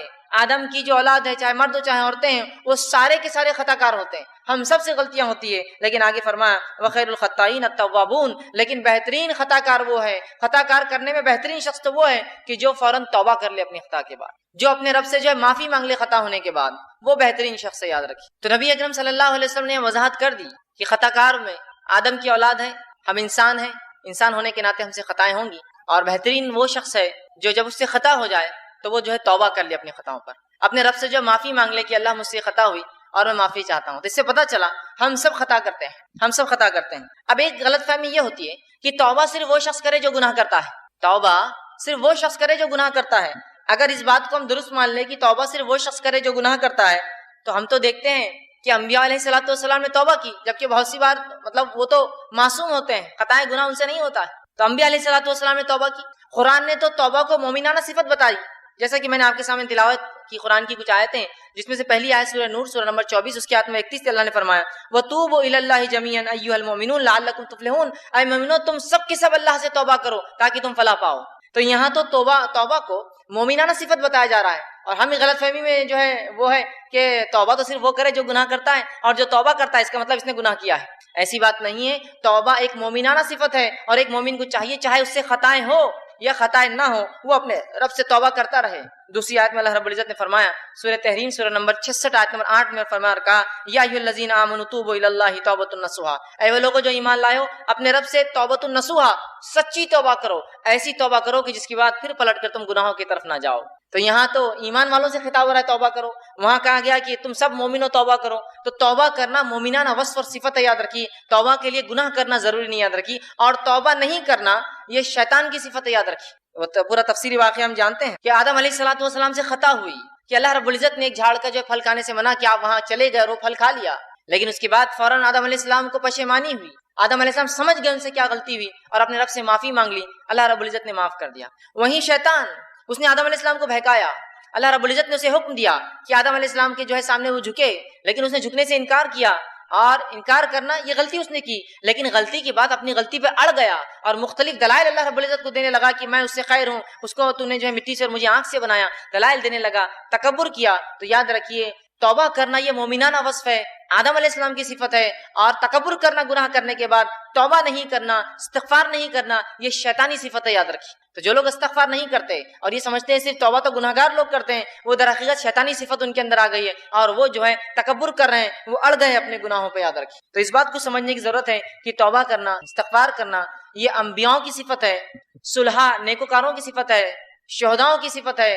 چاہے مرد ہو چاہے عورتیں ہیں، وہ سارے کے سارے خطا کار ہوتے ہیں، ہم سب سے غلطیاں ہوتی ہے۔ لیکن آگے فرمایا وخیر الخطائین التوابون، لیکن بہترین خطا کار وہ ہے، خطا کار کرنے میں بہترین شخص تو وہ ہے کہ جو فوراً توبہ کر لے اپنی خطا کے بعد، جو اپنے رب سے جو ہے معافی مانگ لے خطا ہونے کے بعد، وہ بہترین شخص ہے، یاد رکھیے۔ تو نبی اکرم صلی اللہ علیہ وسلم نے وضاحت کر دی کہ خطا کار میں آدم کی اولاد ہے، ہم انسان ہیں، انسان ہونے کے ناطے ہم سے خطائیں ہوں گی، اور بہترین وہ شخص ہے جو جب اس سے خطا ہو جائے تو وہ جو ہے توبہ کر لے اپنی خطاؤں پر، اپنے رب سے جو معافی مانگ لے کہ اللہ مجھ سے خطا ہوئی اور میں معافی چاہتا ہوں۔ تو اس سے پتہ چلا ہم سب خطا کرتے ہیں، اب ایک غلط فہمی یہ ہوتی ہے کہ توبہ صرف وہ شخص کرے جو گناہ کرتا ہے، توبہ صرف وہ شخص کرے جو گناہ کرتا ہے۔ اگر اس بات کو ہم درست مان لیں کہ توبہ صرف وہ شخص کرے جو گناہ کرتا ہے، تو ہم تو دیکھتے ہیں کہ انبیاء علیہ الصلوۃ والسلام نے توبہ کی، جبکہ بہت سی بار وہ تو معصوم ہوتے ہیں، خطائیں گناہ ان سے نہیں ہوتا ہے، تو انبیاء علیہ الصلوۃ والسلام نے توبہ کی۔ قرآن نے تو توبہ کو مومنانہ صفت بتائی، جیسا کہ میں نے آپ کے سامنے تلاوت کی قرآن کی کچھ آیتیں، جس میں سے پہلی آیت سورہ نور سورہ نمبر 24 اس کی آیت میں 31 سے اللہ نے فرمایا وَتُوبُوا إِلَى اللَّهِ جَمِيعًا أَيُّهَا الْمُؤْمِنُونَ لَعَلَّكُمْ تُفْلِحُونَ، اے مومنو تم سب کے سب اللہ سے توبہ کرو تاکہ تم فلاح پاؤ۔ تو یہاں تو توبہ کو مومنانہ صفت بتایا جا رہا ہے، اور ہم غلط فہمی میں جو ہے وہ ہے کہ توبہ تو صرف وہ کرے جو گناہ کرتا ہے، اور جو توبہ کرتا ہے اس کا مطلب اس نے گناہ کیا ہے۔ ایسی بات نہیں ہے، توبہ ایک مومنانہ صفت ہے، اور ایک مومن کو چاہیے چاہے اس سے خطائیں ہو یا خطائیں نہ ہو، وہ اپنے رب سے توبہ کرتا رہے۔ دوسری آیت میں اللہ رب العزت نے فرمایا سورہ تحریم سورہ نمبر 66 آیت نمبر 8 میں فرمایا کہا یا ایھا الذین آمنوا توبوا الی اللہ توبۃ نصوحا، اے وہ لوگوں جو ایمان لائے ہو اپنے رب سے توبۃ نصوحا، سچی توبہ کرو، ایسی توبہ کرو کہ جس کے بعد پھر پلٹ کر تم گناہوں کی طرف نہ جاؤ۔ تو یہاں تو ایمان والوں سے خطاب ہو رہا ہے توبہ کرو، وہاں کہا گیا کہ تم سب مومنو توبہ کرو۔ تو توبہ کرنا مومنانہ وصف اور صفت ہے، یاد رکھیے۔ توبہ کے لیے گناہ کرنا ضروری نہیں، یاد رکھیے، اور توبہ نہیں کرنا یہ شیطان کی صفت ہے، یاد رکھیے۔ پورا تفصیلی واقعہ ہم جانتے ہیں کہ آدم علیہ السلام سے خطا ہوئی کہ اللہ رب العزت نے ایک جھاڑ کا جو پھل کھانے سے منع کیا، آپ وہاں چلے گئے اور وہ پھل کھا لیا، لیکن اس کے بعد فوراً آدم علیہ السلام کو پشیمانی ہوئی، آدم علیہ السلام سمجھ گئے ان سے کیا غلطی ہوئی اور اپنے رب سے معافی مانگ لی، اللہ رب العزت نے معاف کر دیا۔ وہیں شیطان اس نے آدم علیہ السلام کو بہکایا، اللہ رب العزت نے اسے حکم دیا کہ آدم علیہ السلام کے جو ہے سامنے وہ جھکے، لیکن اس نے جھکنے سے انکار کیا، اور انکار کرنا یہ غلطی اس نے کی، لیکن غلطی کے بعد اپنی غلطی پہ اڑ گیا اور مختلف دلائل اللہ رب العزت کو دینے لگا کہ میں اس سے خیر ہوں، اس کو تو نے جو ہے مٹی سے اور مجھے آنکھ سے بنایا، دلائل دینے لگا، تکبر کیا۔ تو یاد رکھیے توبہ کرنا یہ مومنانہ وصف ہے، آدم علیہ السلام کی صفت ہے، اور تکبر کرنا گناہ کرنے کے بعد توبہ نہیں کرنا، استغفار نہیں کرنا، یہ شیطانی صفت ہے، یاد رکھیے۔ تو جو لوگ استغفار نہیں کرتے اور یہ سمجھتے ہیں صرف توبہ تو گناہگار لوگ کرتے ہیں، وہ در حقیقت شیطانی صفت ان کے اندر آ گئی ہے، اور وہ جو ہے تکبر کر رہے ہیں، وہ اڑ گئے ہیں اپنے گناہوں پہ، یاد رکھیے۔ تو اس بات کو سمجھنے کی ضرورت ہے کہ توبہ کرنا، استغفار کرنا یہ انبیاؤں کی صفت ہے، صلحاء نیکوکاروں کی صفت ہے، شہداؤں کی صفت ہے،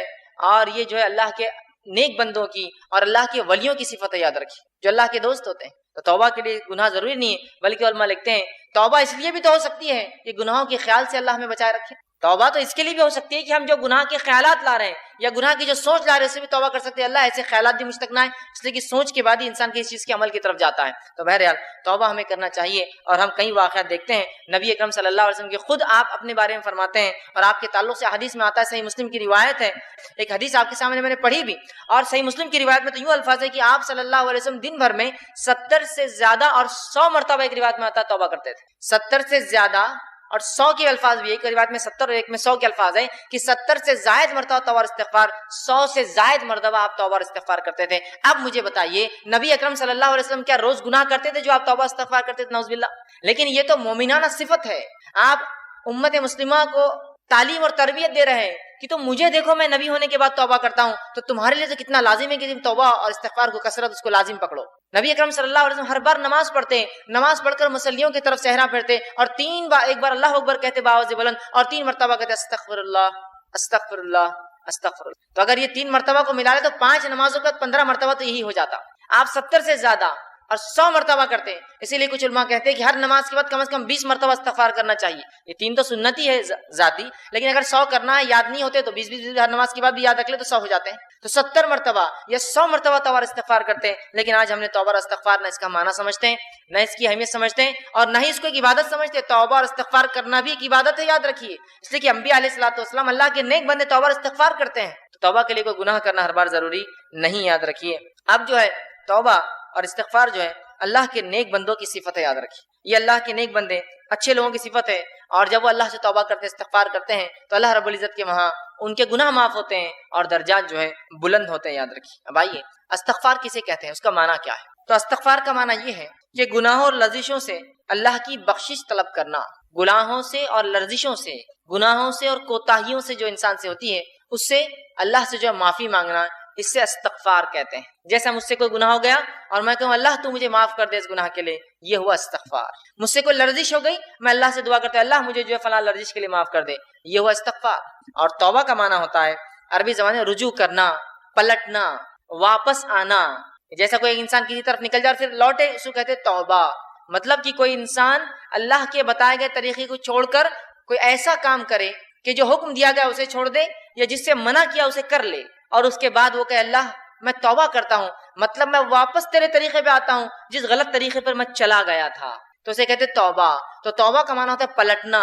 اور یہ جو ہے اللہ کے نیک بندوں کی اور اللہ کے ولیوں کی صفت ہے، یاد رکھیے، جو اللہ کے دوست ہوتے ہیں۔ تو توبہ کے لیے گناہ ضروری نہیں ہے، بلکہ علماء لکھتے ہیں توبہ اس لیے بھی تو ہو سکتی ہے کہ گناہوں کے خیال سے اللہ ہمیں بچائے رکھے۔ توبہ تو اس کے لیے بھی ہو سکتی ہے کہ ہم جو گناہ کے خیالات لا رہے ہیں یا گناہ کی جو سوچ لا رہے ہیں اس سے بھی توبہ کر سکتے ہیں، اللہ ایسے خیالات بھی مجھ تک نہ آئے، اس لیے کہ سوچ کے بعد ہی انسان کسی چیز کے عمل کی طرف جاتا ہے۔ تو بہرحال توبہ ہمیں کرنا چاہیے، اور ہم کئی واقعات دیکھتے ہیں نبی اکرم صلی اللہ علیہ وسلم کے خود آپ اپنے بارے میں فرماتے ہیں، اور آپ کے تعلق سے حدیث میں آتا ہے، صحیح مسلم کی روایت ہے، ایک حدیث آپ کے سامنے میں نے پڑھی بھی، اور صحیح مسلم کی روایت میں تو یوں الفاظ ہے کہ آپ صلی اللہ علیہ وسلم دن بھر میں 70 سے زیادہ اور 100 مرتبہ، ایک روایت میں آتا ہے، توبہ کرتے تھے۔ 70 سے زیادہ اور 100 کے الفاظ بھی، ایک روایت میں 70 اور ایک میں 100 کے الفاظ ہیں کہ 70 سے زائد مرتبہ توبہ اور استغفار، 100 سے زائد مرتبہ آپ توبہ اور استغفار کرتے تھے۔ اب مجھے بتائیے نبی اکرم صلی اللہ علیہ وسلم کیا روز گناہ کرتے تھے جو آپ توبہ استغفار کرتے تھے؟ نعوذ باللہ۔ لیکن یہ تو مومنانہ صفت ہے، آپ امت مسلمہ کو تعلیم اور تربیت دے رہے ہیں کہ تم مجھے دیکھو میں نبی ہونے کے بعد توبہ کرتا ہوں، تو تمہارے لیے تو کتنا لازم ہے کہ تم توبہ اور استغفار کو کثرت اس کو لازم پکڑو۔ نبی اکرم صلی اللہ علیہ وسلم ہر بار نماز پڑھتے، نماز پڑھ کر مصلیوں کی طرف صحرا پھیرتے، اور 3 بار، ایک بار اللہ اکبر کہتے بآواز بلند، اور 3 مرتبہ کہتے استغفر اللہ استغفر اللہ استغفر اللہ۔ تو اگر یہ 3 مرتبہ کو ملا لے تو 5 نمازوں کا 15 مرتبہ تو یہی ہو جاتا۔ آپ 70 سے زیادہ اور 100 مرتبہ کرتے ہیں. اسی لیے کچھ علماء کہتے ہیں کہ ہر نماز کے بعد کم از کم 20 مرتبہ استغفار کرنا چاہیے. یہ 3 تو سنتی ہے ذاتی، لیکن اگر 100 کرنا ہے، یاد نہیں ہوتے تو 20 ہر نماز کے بعد بھی یاد رکھ لے تو 100 ہو جاتے ہیں. تو 70 مرتبہ یا 100 مرتبہ توبہ اور استغفار کرتے ہیں. لیکن آج ہم نے توبہ اور استغفار نہ اس کا معنی سمجھتے ہیں، نہ اس کی اہمیت سمجھتے ہیں، اور نہ ہی اس کو ایک عبادت سمجھتے. توبہ اور استغفار کرنا بھی ایک عبادت ہے، یاد رکھیے. اس لیے کہ انبیاء علیہ الصلوۃ والسلام اللہ کے نیک بندے توبہ اور استغفار کرتے ہیں. تو توبہ کے لیے کوئی گناہ کرنا ہر بار ضروری نہیں، یاد رکھیے. اب جو ہے توبہ اور استغفار جو ہے اللہ کے نیک بندوں کی صفت ہے، یاد رکھیے. یہ اللہ کے نیک بندے اچھے لوگوں کی صفت ہے، اور جب وہ اللہ سے توبہ کرتے ہیں، استغفار کرتے ہیں، تو اللہ رب العزت کے وہاں ان کے گناہ معاف ہوتے ہیں اور درجات جو ہے بلند ہوتے ہیں، یاد رکھیے. اب آئیے استغفار کسے کہتے ہیں، اس کا معنی کیا ہے؟ تو استغفار کا معنی یہ ہے کہ گناہوں اور لرزشوں سے اللہ کی بخشش طلب کرنا. گناہوں سے اور لرزشوں سے، گناہوں سے اور کوتاہیوں سے جو انسان سے ہوتی ہے، اس سے اللہ سے جو ہے معافی مانگنا، اس سے استغفار کہتے ہیں. جیسا مجھ سے کوئی گناہ ہو گیا اور میں کہوں اللہ تو مجھے معاف کر دے اس گناہ کے لیے، یہ ہوا استغفار. مجھ سے کوئی لرزش ہو گئی، میں اللہ سے دعا کرتا ہوں اللہ مجھے جو ہے فلاں لرزش کے لیے معاف کر دے، یہ ہوا استغفار. اور توبہ کا معنی ہوتا ہے عربی زبان میں رجوع کرنا، پلٹنا، واپس آنا. جیسا کوئی انسان کسی طرف نکل جائے پھر لوٹے، اس کو کہتے توبہ. مطلب کہ کوئی انسان اللہ کے بتائے گئے طریقے کو چھوڑ کر کوئی ایسا کام کرے کہ جو حکم دیا گیا اسے چھوڑ دے، یا جس سے منع کیا اسے کر لے، اور اس کے بعد وہ کہے اللہ میں توبہ کرتا ہوں، مطلب میں واپس تیرے طریقے پہ آتا ہوں جس غلط طریقے پر میں چلا گیا تھا، تو اسے کہتے توبہ. تو توبہ کا معنی ہوتا ہے پلٹنا،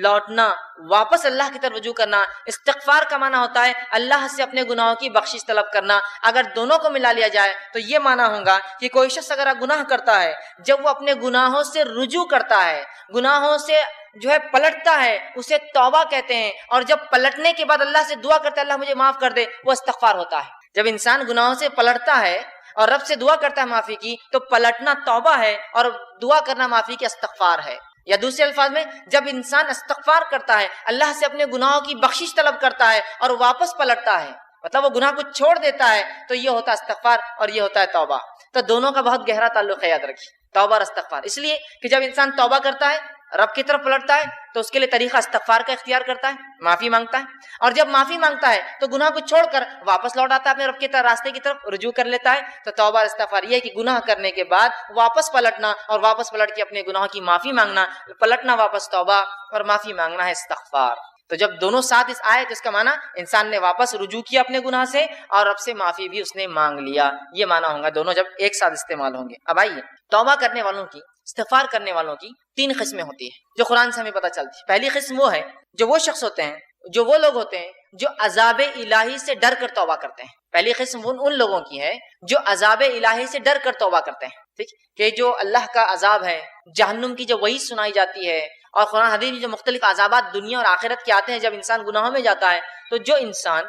لوٹنا، واپس اللہ کی طرف رجوع کرنا. استغفار کا معنی ہوتا ہے اللہ سے اپنے گناہوں کی بخشش طلب کرنا. اگر دونوں کو ملا لیا جائے تو یہ معنی ہوگا کہ کوئی شخص اگر گناہ کرتا ہے، جب وہ اپنے گناہوں سے رجوع کرتا ہے، گناہوں سے جو ہے پلٹتا ہے، اسے توبہ کہتے ہیں. اور جب پلٹنے کے بعد اللہ سے دعا کرتا ہے اللہ مجھے معاف کر دے، وہ استغفار ہوتا ہے. جب انسان گناہوں سے پلٹتا ہے اور رب سے دعا کرتا ہے معافی کی، تو پلٹنا توبہ ہے اور دعا کرنا معافی کی استغفار ہے. یا دوسرے الفاظ میں جب انسان استغفار کرتا ہے، اللہ سے اپنے گناہوں کی بخشش طلب کرتا ہے اور واپس پلٹتا ہے، مطلب وہ گناہ کو چھوڑ دیتا ہے، تو یہ ہوتا ہے استغفار اور یہ ہوتا ہے توبہ. تو دونوں کا بہت گہرا تعلق ہے، یاد رکھیے، توبہ اور استغفار. اس لیے کہ جب انسان توبہ کرتا ہے، رب کی طرف پلٹتا ہے، تو اس کے لیے طریقہ استغفار کا اختیار کرتا ہے، معافی مانگتا ہے. اور جب معافی مانگتا ہے تو گناہ کو چھوڑ کر واپس لوٹ آتا ہے اپنے رب کے راستے کی طرف، رجوع کر لیتا ہے. تو توبہ اور استغفار یہ ہے کہ گناہ کرنے کے بعد واپس پلٹنا اور واپس پلٹ کے اپنے گناہ کی معافی مانگنا. پلٹنا واپس توبہ اور معافی مانگنا ہے استغفار. تو جب دونوں ساتھ اس آئے تو اس کا معنی انسان نے واپس رجوع کیا اپنے گناہ سے اور رب سے معافی بھی اس نے مانگ لیا. یہ معنی ہوگا دونوں جب ایک ساتھ استعمال ہوں گے. اب آئیے توبہ کرنے والوں کی، استغفار کرنے والوں کی 3 قسمیں ہوتی ہیں جو قرآن سے ہمیں پتہ چلتی ہے. پہلی قسم وہ ہے جو وہ شخص ہوتے ہیں، جو وہ لوگ ہوتے ہیں جو عذاب الہی سے ڈر کر توبہ کرتے ہیں. پہلی قسم ان لوگوں کی ہے جو عذاب الہی سے ڈر کر توبہ کرتے ہیں. ٹھیک کہ جو اللہ کا عذاب ہے، جہنم کی جو وعید سنائی جاتی ہے، اور قرآن حدیث میں جو مختلف عذابات دنیا اور آخرت کے آتے ہیں جب انسان گناہوں میں جاتا ہے، تو جو انسان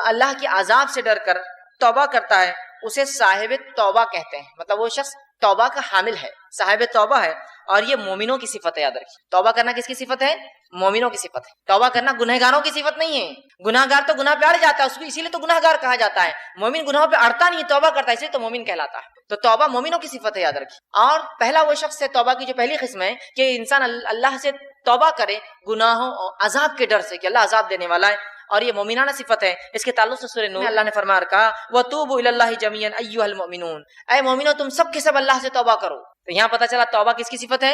اللہ کے عذاب سے ڈر کر توبہ کرتا ہے اسے صاحب توبہ کہتے ہیں. مطلب وہ شخص توبہ کا حامل ہے، صاحب توبہ ہے. اور یہ مومنوں کی صفت ہے، یاد رکھیے. توبہ کرنا کس کی صفت ہے؟ مومنوں کی صفت ہے. توبہ کرنا گنہگاروں کی صفت نہیں ہے. گناہگار تو گناہ پہ اڑ جاتا ہے، اس کو اسی لیے تو گناہگار کہا جاتا ہے. مومن گناہوں پہ اڑتا نہیں، توبہ کرتا ہے، اس لیے تو مومن کہلاتا ہے. تو توبہ مومنوں کی صفت ہے، یاد رکھیے. اور پہلا وہ شخص ہے توبہ کی جو پہلی قسم ہے کہ انسان اللہ سے توبہ کرے گناہوں اور عذاب کے ڈر سے کہ اللہ عذاب دینے والا ہے، اور یہ مومنانہ صفت ہے. اس کے تعلق سے سورہ نور میں اللہ نے فرمایا کہا وَتُوبُوا إِلَى اللَّهِ جَمِيعًا أَيُّهَا الْمُؤْمِنُونَ، اے مومنو تم سب کے سب اللہ سے توبہ کرو. تو یہاں پتہ چلا توبہ کس کی صفت ہے؟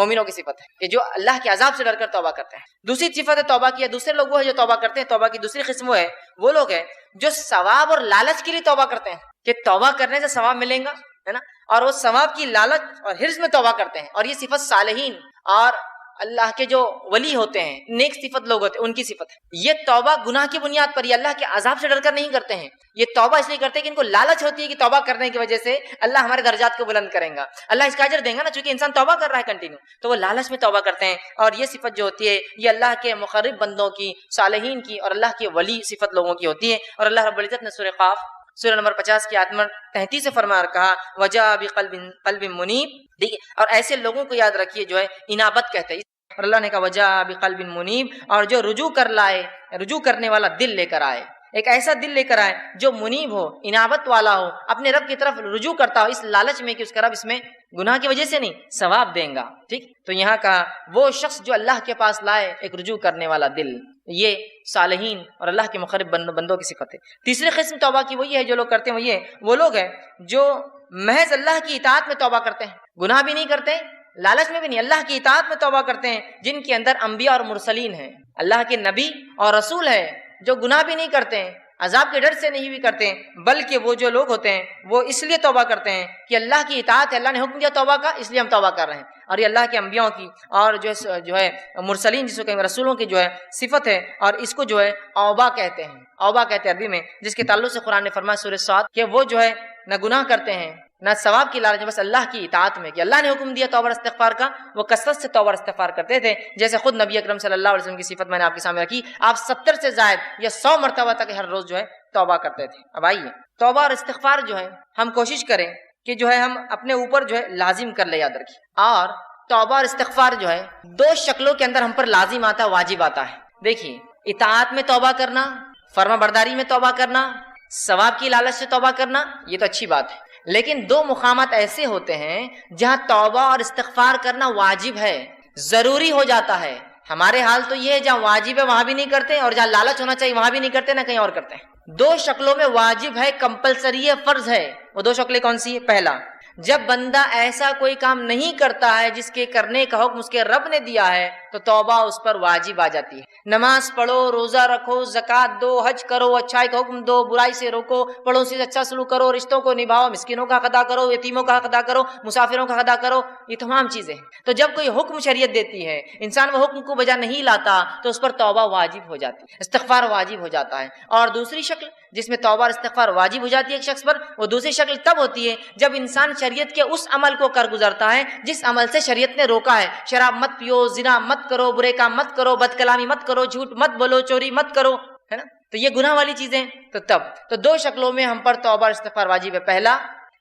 مومنوں کی صفت ہے کہ جو اللہ کے عذاب سے ڈر کر توبہ کرتے ہیں. دوسری صفت ہے توبہ کی، دوسرے لوگ وہ ہے جو توبہ کرتے ہیں. توبہ کی دوسری قسم وہ لوگ ہیں جو ثواب اور لالچ کے لیے توبہ کرتے ہیں کہ توبہ کرنے سے ثواب ملے گا، ہے نا، اور وہ ثواب کی لالچ اور حرص میں توبہ کرتے ہیں. اور یہ صفت صالحین اور اللہ کے جو ولی ہوتے ہیں، نیک صفت لوگ ہوتے ہیں، ان کی صفت ہے. یہ توبہ گناہ کی بنیاد پر، یہ اللہ کے عذاب سے ڈر کر نہیں کرتے ہیں. یہ توبہ اس لیے کرتے ہیں کہ ان کو لالچ ہوتی ہے کہ توبہ کرنے کی وجہ سے اللہ ہمارے درجات کو بلند کریں گا، اللہ اس کا اجر دیں گا نا، چونکہ انسان توبہ کر رہا ہے کنٹینیو، تو وہ لالچ میں توبہ کرتے ہیں. اور یہ صفت جو ہوتی ہے یہ اللہ کے مقرب بندوں کی، صالحین کی اور اللہ کے ولی صفت لوگوں کی ہوتی ہے. اور اللہ رب العزت نے سورہ قاف سورہ نمبر 50 کی آیت نمبر 33 سے فرمایا کہا وجاء بقلب منیب. دیکھیے، اور ایسے لوگوں کو یاد رکھیے جو ہے انابت کہتے ہیں. اور اللہ نے کہا وجاء بقلب منیب، اور جو رجوع کرنے والا دل لے کر آئے، ایک ایسا دل لے کر آئے جو منیب ہو، انابت والا ہو، اپنے رب کی طرف رجوع کرتا ہو، اس لالچ میں کہ اس کا رب اس میں گناہ کی وجہ سے نہیں ثواب دیں گا. ٹھیک، تو یہاں کہا وہ شخص جو اللہ کے پاس لائے ایک رجوع کرنے والا دل، یہ صالحین اور اللہ کے مقرب بندوں کی صفت ہے. تیسری قسم توبہ کی وہی ہے جو لوگ کرتے ہیں، وہ لوگ ہیں جو محض اللہ کی اطاعت میں توبہ کرتے ہیں، گناہ بھی نہیں کرتے، لالچ میں بھی نہیں، اللہ کی اطاعت میں توبہ کرتے ہیں، جن کے اندر انبیاء اور مرسلین ہیں، اللہ کے نبی اور رسول ہے، جو گناہ بھی نہیں کرتے ہیں، عذاب کے ڈر سے نہیں بھی کرتے ہیں، بلکہ وہ جو لوگ ہوتے ہیں وہ اس لیے توبہ کرتے ہیں کہ اللہ کی اطاعت ہے، اللہ نے حکم دیا توبہ کا، اس لیے ہم توبہ کر رہے ہیں، اور یہ اللہ کے انبیاء کی اور جو ہے مرسلین جس کو کہیں رسولوں کی جو ہے صفت ہے، اور اس کو جو ہے اوبا کہتے ہیں، اوبا کہتے ہیں عربی میں، جس کے تعلق سے قرآن نے فرمایا سورہ صاد کہ وہ جو ہے نہ گناہ کرتے ہیں نہ ثواب کی لالچ، بس اللہ کی اطاعت میں، کہ اللہ نے حکم دیا توبہ استغفار کا، وہ کثرت سے توبہ استغفار کرتے تھے، جیسے خود نبی اکرم صلی اللہ علیہ وسلم کی صفت میں نے آپ کے سامنے رکھی، آپ 70 سے زائد یا 100 مرتبہ تک ہر روز جو ہے توبہ کرتے تھے۔ اب آئیے توبہ اور استغفار جو ہے ہم کوشش کریں کہ جو ہے ہم اپنے اوپر جو ہے لازم کر لیں، یاد رکھیے، اور توبہ اور استغفار جو ہے 2 شکلوں کے اندر ہم پر لازم آتا ہے، واجب آتا ہے۔ دیکھیے، اطاعت میں توبہ کرنا، فرما برداری میں توبہ کرنا، ثواب کی لالچ سے توبہ کرنا، یہ تو اچھی بات ہے، لیکن 2 مقامات ایسے ہوتے ہیں جہاں توبہ اور استغفار کرنا واجب ہے، ضروری ہو جاتا ہے۔ ہمارے حال تو یہ ہے جہاں واجب ہے وہاں بھی نہیں کرتے، اور جہاں لالچ ہونا چاہیے وہاں بھی نہیں کرتے، نہ کہیں اور کرتے ہیں۔ 2 شکلوں میں واجب ہے، کمپلسری ہے، فرض ہے۔ وہ 2 شکلیں کون سی ہے؟ پہلا، جب بندہ ایسا کوئی کام نہیں کرتا ہے جس کے کرنے کا حکم اس کے رب نے دیا ہے تو توبہ اس پر واجب آ جاتی ہے۔ نماز پڑھو، روزہ رکھو، زکوٰۃ دو، حج کرو، اچھائی کا حکم دو، برائی سے روکو، پڑوسی سے اچھا سلوک کرو، رشتوں کو نبھاؤ، مسکینوں کا حق ادا کرو، یتیموں کا حق ادا کرو، مسافروں کا حق ادا کرو، یہ تمام چیزیں ہیں۔ تو جب کوئی حکم شریعت دیتی ہے، انسان وہ حکم کو بجا نہیں لاتا تو اس پر توبہ واجب ہو جاتی ہے، استغفار واجب ہو جاتا ہے۔ اور دوسری شکل جس میں توبہ اور استغفار واجب ہو جاتی ہے ایک شخص پر، وہ دوسری شکل تب ہوتی ہے جب انسان شریعت کے اس عمل کو کر گزرتا ہے جس عمل سے شریعت نے روکا ہے۔ شراب مت پیو، زنا مت کرو، برے کام مت کرو، بد کلامی مت کرو، جھوٹ مت بولو، چوری مت کرو، ہے نا؟ تو یہ گناہ والی چیزیں، تو تب تو 2 شکلوں میں ہم پر توبہ اور استغفار واجب ہے۔ پہلا،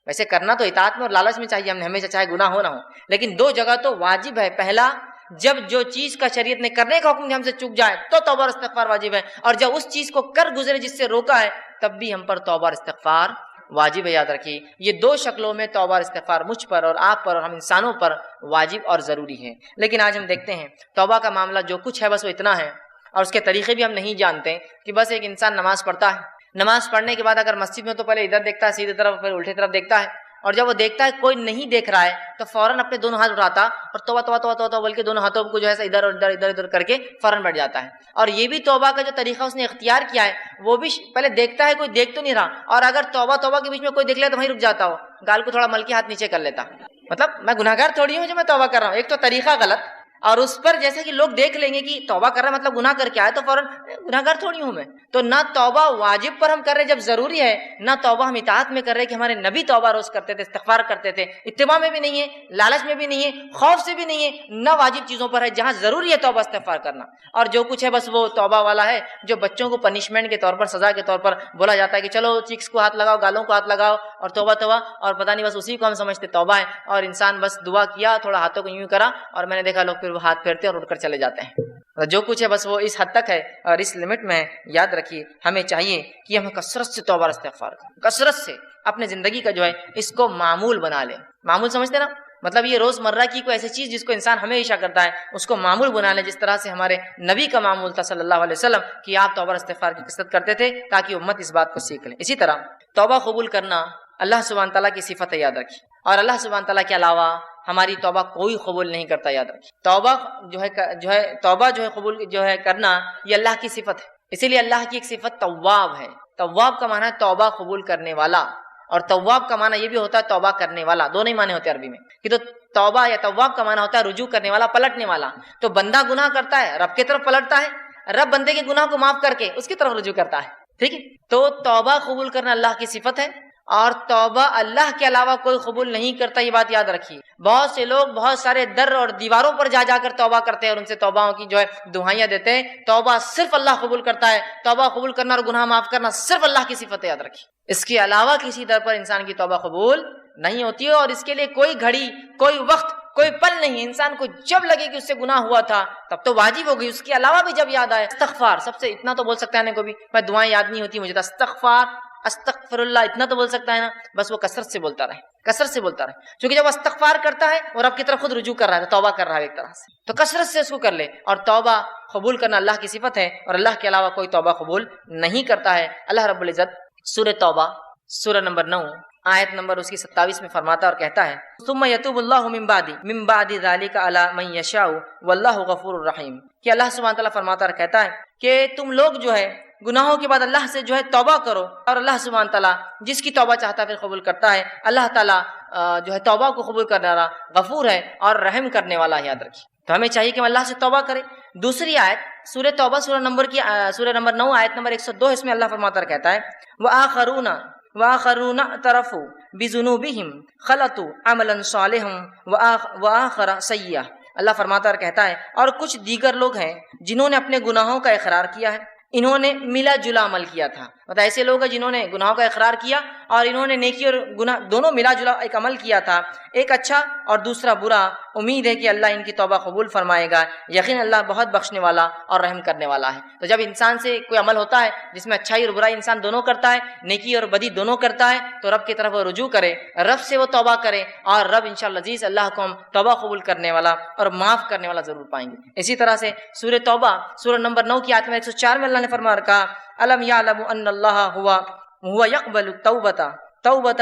ویسے کرنا تو اطاعت میں اور لالچ میں چاہیے ہم نے ہمیشہ، چاہے گناہ ہو نہ ہو، لیکن 2 جگہ تو واجب ہے۔ پہلا، جب جو چیز کا شریعت نے کرنے کا حکم ہم سے چک جائے تو توبہ اور استغفار واجب ہے، اور جب اس چیز کو کر گزرے جس سے روکا ہے تب بھی ہم پر توبہ اور استغفار واجب ہے۔ یاد رکھیے، یہ 2 شکلوں میں توبہ اور استغفار مجھ پر اور آپ پر اور ہم انسانوں پر واجب اور ضروری ہے۔ لیکن آج ہم دیکھتے ہیں توبہ کا معاملہ جو کچھ ہے بس وہ اتنا ہے، اور اس کے طریقے بھی ہم نہیں جانتے کہ بس ایک انسان نماز پڑھتا ہے، نماز پڑھنے کے بعد اگر مسجد میں تو پہلے ادھر دیکھتا ہے سیدھے طرف، پھر الٹے طرف دیکھتا ہے، اور جب وہ دیکھتا ہے کوئی نہیں دیکھ رہا ہے تو فوراً اپنے دونوں ہاتھ اٹھاتا اور توبہ توبہ توبہ توبہ بول کے دونوں ہاتھوں کو جو ہے ادھر اور ادھر ادھر ادھر کر کے فوراً بیٹھ جاتا ہے۔ اور یہ بھی توبہ کا جو طریقہ اس نے اختیار کیا ہے وہ بھی پہلے دیکھتا ہے کوئی دیکھ تو نہیں رہا، اور اگر توبہ توبہ کے بیچ میں کوئی دیکھ لے تو وہیں رک جاتا ہو، گال کو تھوڑا مل کے ہاتھ نیچے کر لیتا، مطلب میں گناہگار تھوڑی ہوں جو میں توبہ کر رہا ہوں۔ ایک تو طریقہ غلط، اور اس پر جیسے کہ لوگ دیکھ لیں گے کہ توبہ کر رہا ہے مطلب گناہ کر کے آئے تو فوراً گناہگار تھوڑی ہوں میں۔ تو نہ توبہ واجب پر ہم کر رہے جب ضروری ہے، نہ توبہ ہم اطاعت میں کر رہے کہ ہمارے نبی توبہ روز کرتے تھے، استغفار کرتے تھے، اتباع میں بھی نہیں ہے، لالچ میں بھی نہیں ہے، خوف سے بھی نہیں ہے، نہ واجب چیزوں پر ہے جہاں ضروری ہے توبہ استغفار کرنا۔ اور جو کچھ ہے بس وہ توبہ والا ہے جو بچوں کو پنشمنٹ کے طور پر، سزا کے طور پر بولا جاتا ہے کہ چلو چیکس کو ہاتھ لگاؤ، گالوں کو ہاتھ لگاؤ اور توبہ توبہ، اور پتہ نہیں بس اسی کو ہم سمجھتے توبہ ہے، اور انسان بس دعا کیا، تھوڑا ہاتھوں کو یوں کرا، اور میں نے دیکھا لوگ پھر وہ ہاتھ پھیرتے اور اٹھ کر چلے جاتے ہیں۔ جو کچھ ہے بس وہ اس حد تک ہے اور اس لمٹ میں ہے۔ یاد رکھیے ہمیں چاہیے کہ ہم کثرت سے توبہ اور استغفار کریں، کثرت سے اپنے زندگی کا جو ہے اس کو معمول بنا لیں۔ معمول سمجھتے نا، مطلب یہ روز مرہ کی کوئی ایسی چیز جس کو انسان ہمیشہ کرتا ہے اس کو معمول بنا لیں، جس طرح سے ہمارے نبی کا معمول تھا صلی اللہ علیہ وسلم کہ آپ توبہ اور استغفار کی کثرت کرتے تھے تاکہ امت اس بات کو سیکھ لیں۔ اسی طرح توبہ قبول کرنا اللہ سبحانہ تعالیٰ کی صفت ہے، یاد رکھیے، اور اللہ سبحانہ تعالیٰ کے علاوہ ہماری توبہ کوئی قبول نہیں کرتا، یاد رکھیے۔ توبہ توبہ قبول کرنا یہ اللہ کی صفت ہے، اسی لیے اللہ کی ایک صفت تواب ہے۔ تواب کا معنی ہے توبہ قبول کرنے والا، اور تواب کا معنی یہ بھی ہوتا ہے توبہ کرنے والا، دونوں ہی معنی ہوتے ہیں عربی میں، کہ تو توبہ یا تواب کا معنی ہوتا ہے رجوع کرنے والا، پلٹنے والا۔ تو بندہ گناہ کرتا ہے، رب کی طرف پلٹتا ہے، رب بندے کے گناہ کو معاف کر کے اس کی طرف رجوع کرتا ہے، ٹھیک ہے۔ تو توبہ قبول کرنا اللہ کی صفت ہے، اور توبہ اللہ کے علاوہ کوئی قبول نہیں کرتا، یہ بات یاد رکھیے۔ بہت سے لوگ بہت سارے در اور دیواروں پر جا کر توبہ کرتے ہیں اور ان سے توبہوں کی جو ہے دعائیاں دیتے ہیں۔ توبہ صرف اللہ قبول کرتا ہے، توبہ قبول کرنا اور گناہ معاف کرنا صرف اللہ کی صفت ہے، یاد رکھیے۔ اس کے علاوہ کسی در پر انسان کی توبہ قبول نہیں ہوتی ہے، اور اس کے لیے کوئی گھڑی، کوئی وقت، کوئی پل نہیں۔ انسان کو جب لگے کہ اس سے گناہ ہوا تھا تب تو واجب ہو گئی، اس کے علاوہ بھی جب یاد آئے، استغفار، سب سے اتنا تو بول سکتا ہے نا، کوئی میں دعائیں یاد نہیں ہوتی مجھے تو استغفار، استغفر اللہ، اتنا تو بول سکتا ہے نا، بس وہ کثرت سے بولتا رہے، کثرت سے بولتا رہے، کیونکہ جب استغفار کرتا ہے اور رب کی طرف خود رجوع کر رہا ہے، توبہ کر رہا ہے ایک طرح سے، تو کثرت سے اس کو کر لے۔ اور توبہ قبول کرنا اللہ کی صفت ہے، اور اللہ کے علاوہ کوئی توبہ قبول نہیں کرتا ہے۔ اللہ رب العزت سورہ توبہ سورہ نمبر 9 آیت نمبر اس کی 27 میں فرماتا اور کہتا ہے ثم یتوب اللہ من بعد ذلک علی من یشاء واللہ غفور الرحیم، کہ اللہ سبحانہ تعالیٰ فرماتا اور کہتا ہے کہ تم لوگ جو ہے گناہوں کے بعد اللہ سے جو ہے توبہ کرو، اور اللہ سبحانہ تعالیٰ جس کی توبہ چاہتا ہے پھر قبول کرتا ہے۔ اللہ تعالیٰ جو ہے توبہ کو قبول کرنے والا غفور ہے اور رحم کرنے والا ہے، یاد رکھیے۔ تو ہمیں چاہیے کہ ہم اللہ سے توبہ کریں۔ دوسری آیت سورہ توبہ سورہ نمبر 9 آیت نمبر 102، اس میں اللہ فرماتا کہتا ہے وآخرون اعترفوا بذنوبہم خلطوا عملا صالحا وآخر سیئا، اللہ فرماتا کہتا ہے اور کچھ دیگر لوگ ہیں جنہوں نے اپنے گناہوں کا اقرار کیا ہے، انہوں نے ملا جلا عمل کیا تھا۔ مطلب ایسے لوگ ہیں جنہوں نے گناہوں کا اقرار کیا اور انہوں نے نیکی اور گناہ دونوں ملا جلا ایک عمل کیا تھا، ایک اچھا اور دوسرا برا۔ امید ہے کہ اللہ ان کی توبہ قبول فرمائے گا، یقین اللہ بہت بخشنے والا اور رحم کرنے والا ہے۔ تو جب انسان سے کوئی عمل ہوتا ہے جس میں اچھائی اور برائی انسان دونوں کرتا ہے، نیکی اور بدی دونوں کرتا ہے، تو رب کی طرف وہ رجوع کرے، رب سے وہ توبہ کرے، اور رب انشاءاللہ عزیز اللہ کو ہم توبہ قبول کرنے والا اور معاف کرنے والا ضرور پائیں گے۔ اسی طرح سے سورہ توبہ سورہ نمبر 9 کی آیت میں 104 میں اللہ نے فرمایا کہا الم یعلم ان اللہ هو يقبل التوبۃ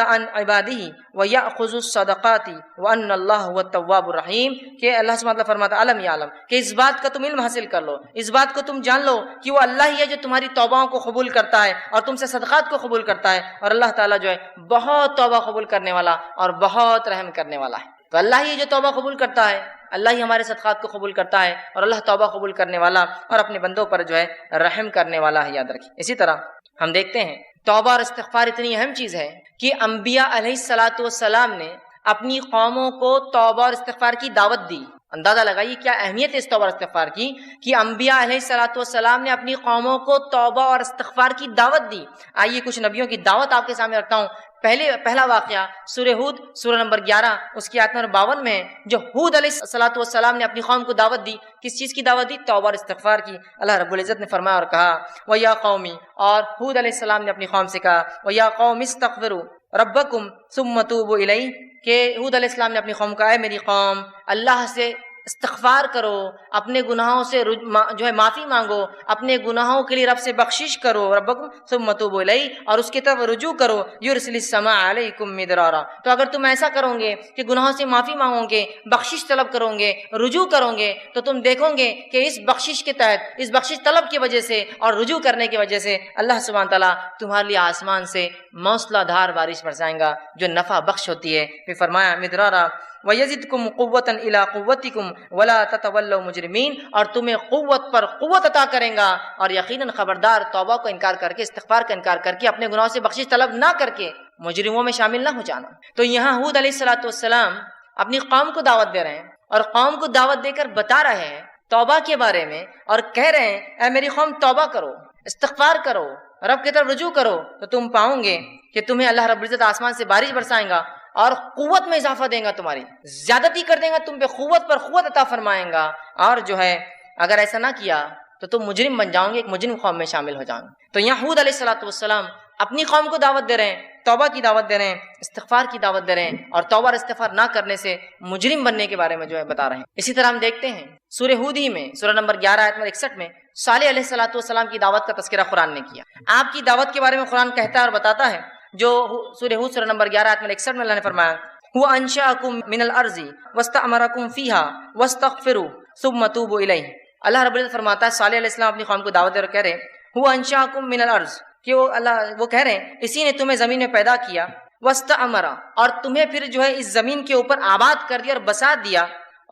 عن عباده ويأخذ الصدقات وان اللہ هو التواب الرحیم، کہ اللہ سبحانہ وتعالی فرماتا الم یعلم، کہ اس بات کا تم علم حاصل کر لو، اس بات کو تم جان لو کہ وہ اللہ ہی ہے جو تمہاری توباؤں کو قبول کرتا ہے اور تم سے صدقات کو قبول کرتا ہے، اور اللہ تعالیٰ جو ہے بہت توبہ قبول کرنے والا اور بہت رحم کرنے والا ہے۔ تو اللہ ہی جو توبہ قبول کرتا ہے، اللہ ہی ہمارے صدقات کو قبول کرتا ہے، اور اللہ توبہ قبول کرنے والا اور اپنے بندوں پر جو ہے رحم کرنے والا ہے، یاد رکھیں۔ اسی طرح ہم دیکھتے ہیں توبہ اور استغفار اتنی اہم چیز ہے کہ انبیاء علیہ الصلاۃ والسلام نے اپنی قوموں کو توبہ اور استغفار کی دعوت دی۔ اندازہ لگائیے کیا اہمیت ہے اس توبہ اور استغفار کی، کہ انبیاء علیہ الصلاۃ والسلام نے اپنی قوموں کو توبہ اور استغفار کی دعوت دی۔ آئیے کچھ نبیوں کی دعوت آپ کے سامنے رکھتا ہوں۔ پہلا واقعہ سورہ ہود سورہ نمبر 11 اس کی آیت نمبر 52 میں ہے، جو ہود علیہ الصلاۃ والسلام نے اپنی قوم کو دعوت دی۔ کس چیز کی دعوت دی؟ توبہ اور استغفار کی۔ اللہ رب العزت نے فرمایا اور کہا وَيَا قَوْمِ، اور ہود علیہ السلام نے اپنی قوم سے کہا وَيَا قَوْمِ اسْتَغْفِرُوا رَبَّكُمْ ثُمَّ تُوبُوا إِلَيْهِ، کہ ہود علیہ السلام نے اپنی قوم کو اے میری قوم اللہ سے استغفار کرو، اپنے گناہوں سے جو ہے معافی مانگو، اپنے گناہوں کے لیے رب سے بخشش کرو، ربکم ثم توبوا الیہ، اور اس کی طرف رجوع کرو، یرسل السماء علیکم مدرارا۔ تو اگر تم ایسا کرو گے کہ گناہوں سے معافی مانگو گے، بخشش طلب کرو گے، رجوع کرو گے، تو تم دیکھو گے کہ اس بخشش کے تحت، اس بخشش طلب کی وجہ سے اور رجوع کرنے کی وجہ سے اللہ سبحانہ تعالیٰ تمہارے لیے آسمان سے موسلا دھار بارش برسائیں گا جو نفع بخش ہوتی ہے۔ پھر فرمایا مدرارا وَيَزِدْكُمْ قُوَّةً إِلَىٰ قُوَّتِكُمْ وَلَا تَتَوَلَّوْا مُجْرِمِينَ، اور تمہیں قوت پر قوت عطا کریں گا، اور یقیناً خبردار توبہ کو انکار کر کے، استغفار کا انکار کر کے، اپنے گناہوں سے بخشش طلب نہ کر کے مجرموں میں شامل نہ ہو جانا۔ تو یہاں ہود علیہ الصلوۃ والسلام اپنی قوم کو دعوت دے رہے ہیں، اور قوم کو دعوت دے کر بتا رہے ہیں توبہ کے بارے میں، اور کہہ رہے ہیں اے میری قوم توبہ کرو، استغفار کرو، رب کی طرف رجوع کرو، تو تم پاؤں گے کہ تمہیں اللہ رب العزت آسمان سے بارش برسائیں گا اور قوت میں اضافہ دیں گا، تمہاری زیادتی کر دیں گا، تم پہ قوت پر قوت عطا فرمائیں گا، اور جو ہے اگر ایسا نہ کیا تو تم مجرم بن جاؤ گے، ایک مجرم قوم میں شامل ہو جاؤ گے۔ تو یہاں ہود علیہ الصلوۃ والسلام اپنی قوم کو دعوت دے رہے ہیں، توبہ کی دعوت دے رہے ہیں، استغفار کی دعوت دے رہے ہیں، اور توبہ اور استغفار نہ کرنے سے مجرم بننے کے بارے میں جو ہے بتا رہے ہیں۔ اسی طرح ہم دیکھتے ہیں سورہ ہود ہی میں سورہ نمبر 11 آیت نمبر 61 میں صالح علیہ الصلوۃ والسلام کی دعوت کا تذکرہ قرآن نے کیا۔ آپ کی دعوت کے بارے میں قرآن کہتا ہے اور بتاتا ہے، جو سورہ ہود سورہ نمبر 11 آیت نمبر 61 میں اللہ نے فرمایا وَأَنشَأَكُم مِّنَ الْأَرْضِ وَاسْتَعْمَرَكُم فِيهَا وَاسْتَغْفِرُوا ثُمَّ تُوبُوا إِلَيْهِ۔ اللہ رب العزت فرماتا ہے صالح علیہ السلام اپنی قوم کو دعوت دے اور کہہ رہے ہیں وَأَنشَأَكُم مِّنَ الْأَرْضِ، کہ وہ کہہ رہے ہیں اسی نے تمہیں زمین میں پیدا کیا، وَاسْتَعْمَرَ، اور تمہیں پھر جو ہے اس زمین کے اوپر آباد کر دیا اور بسا دیا،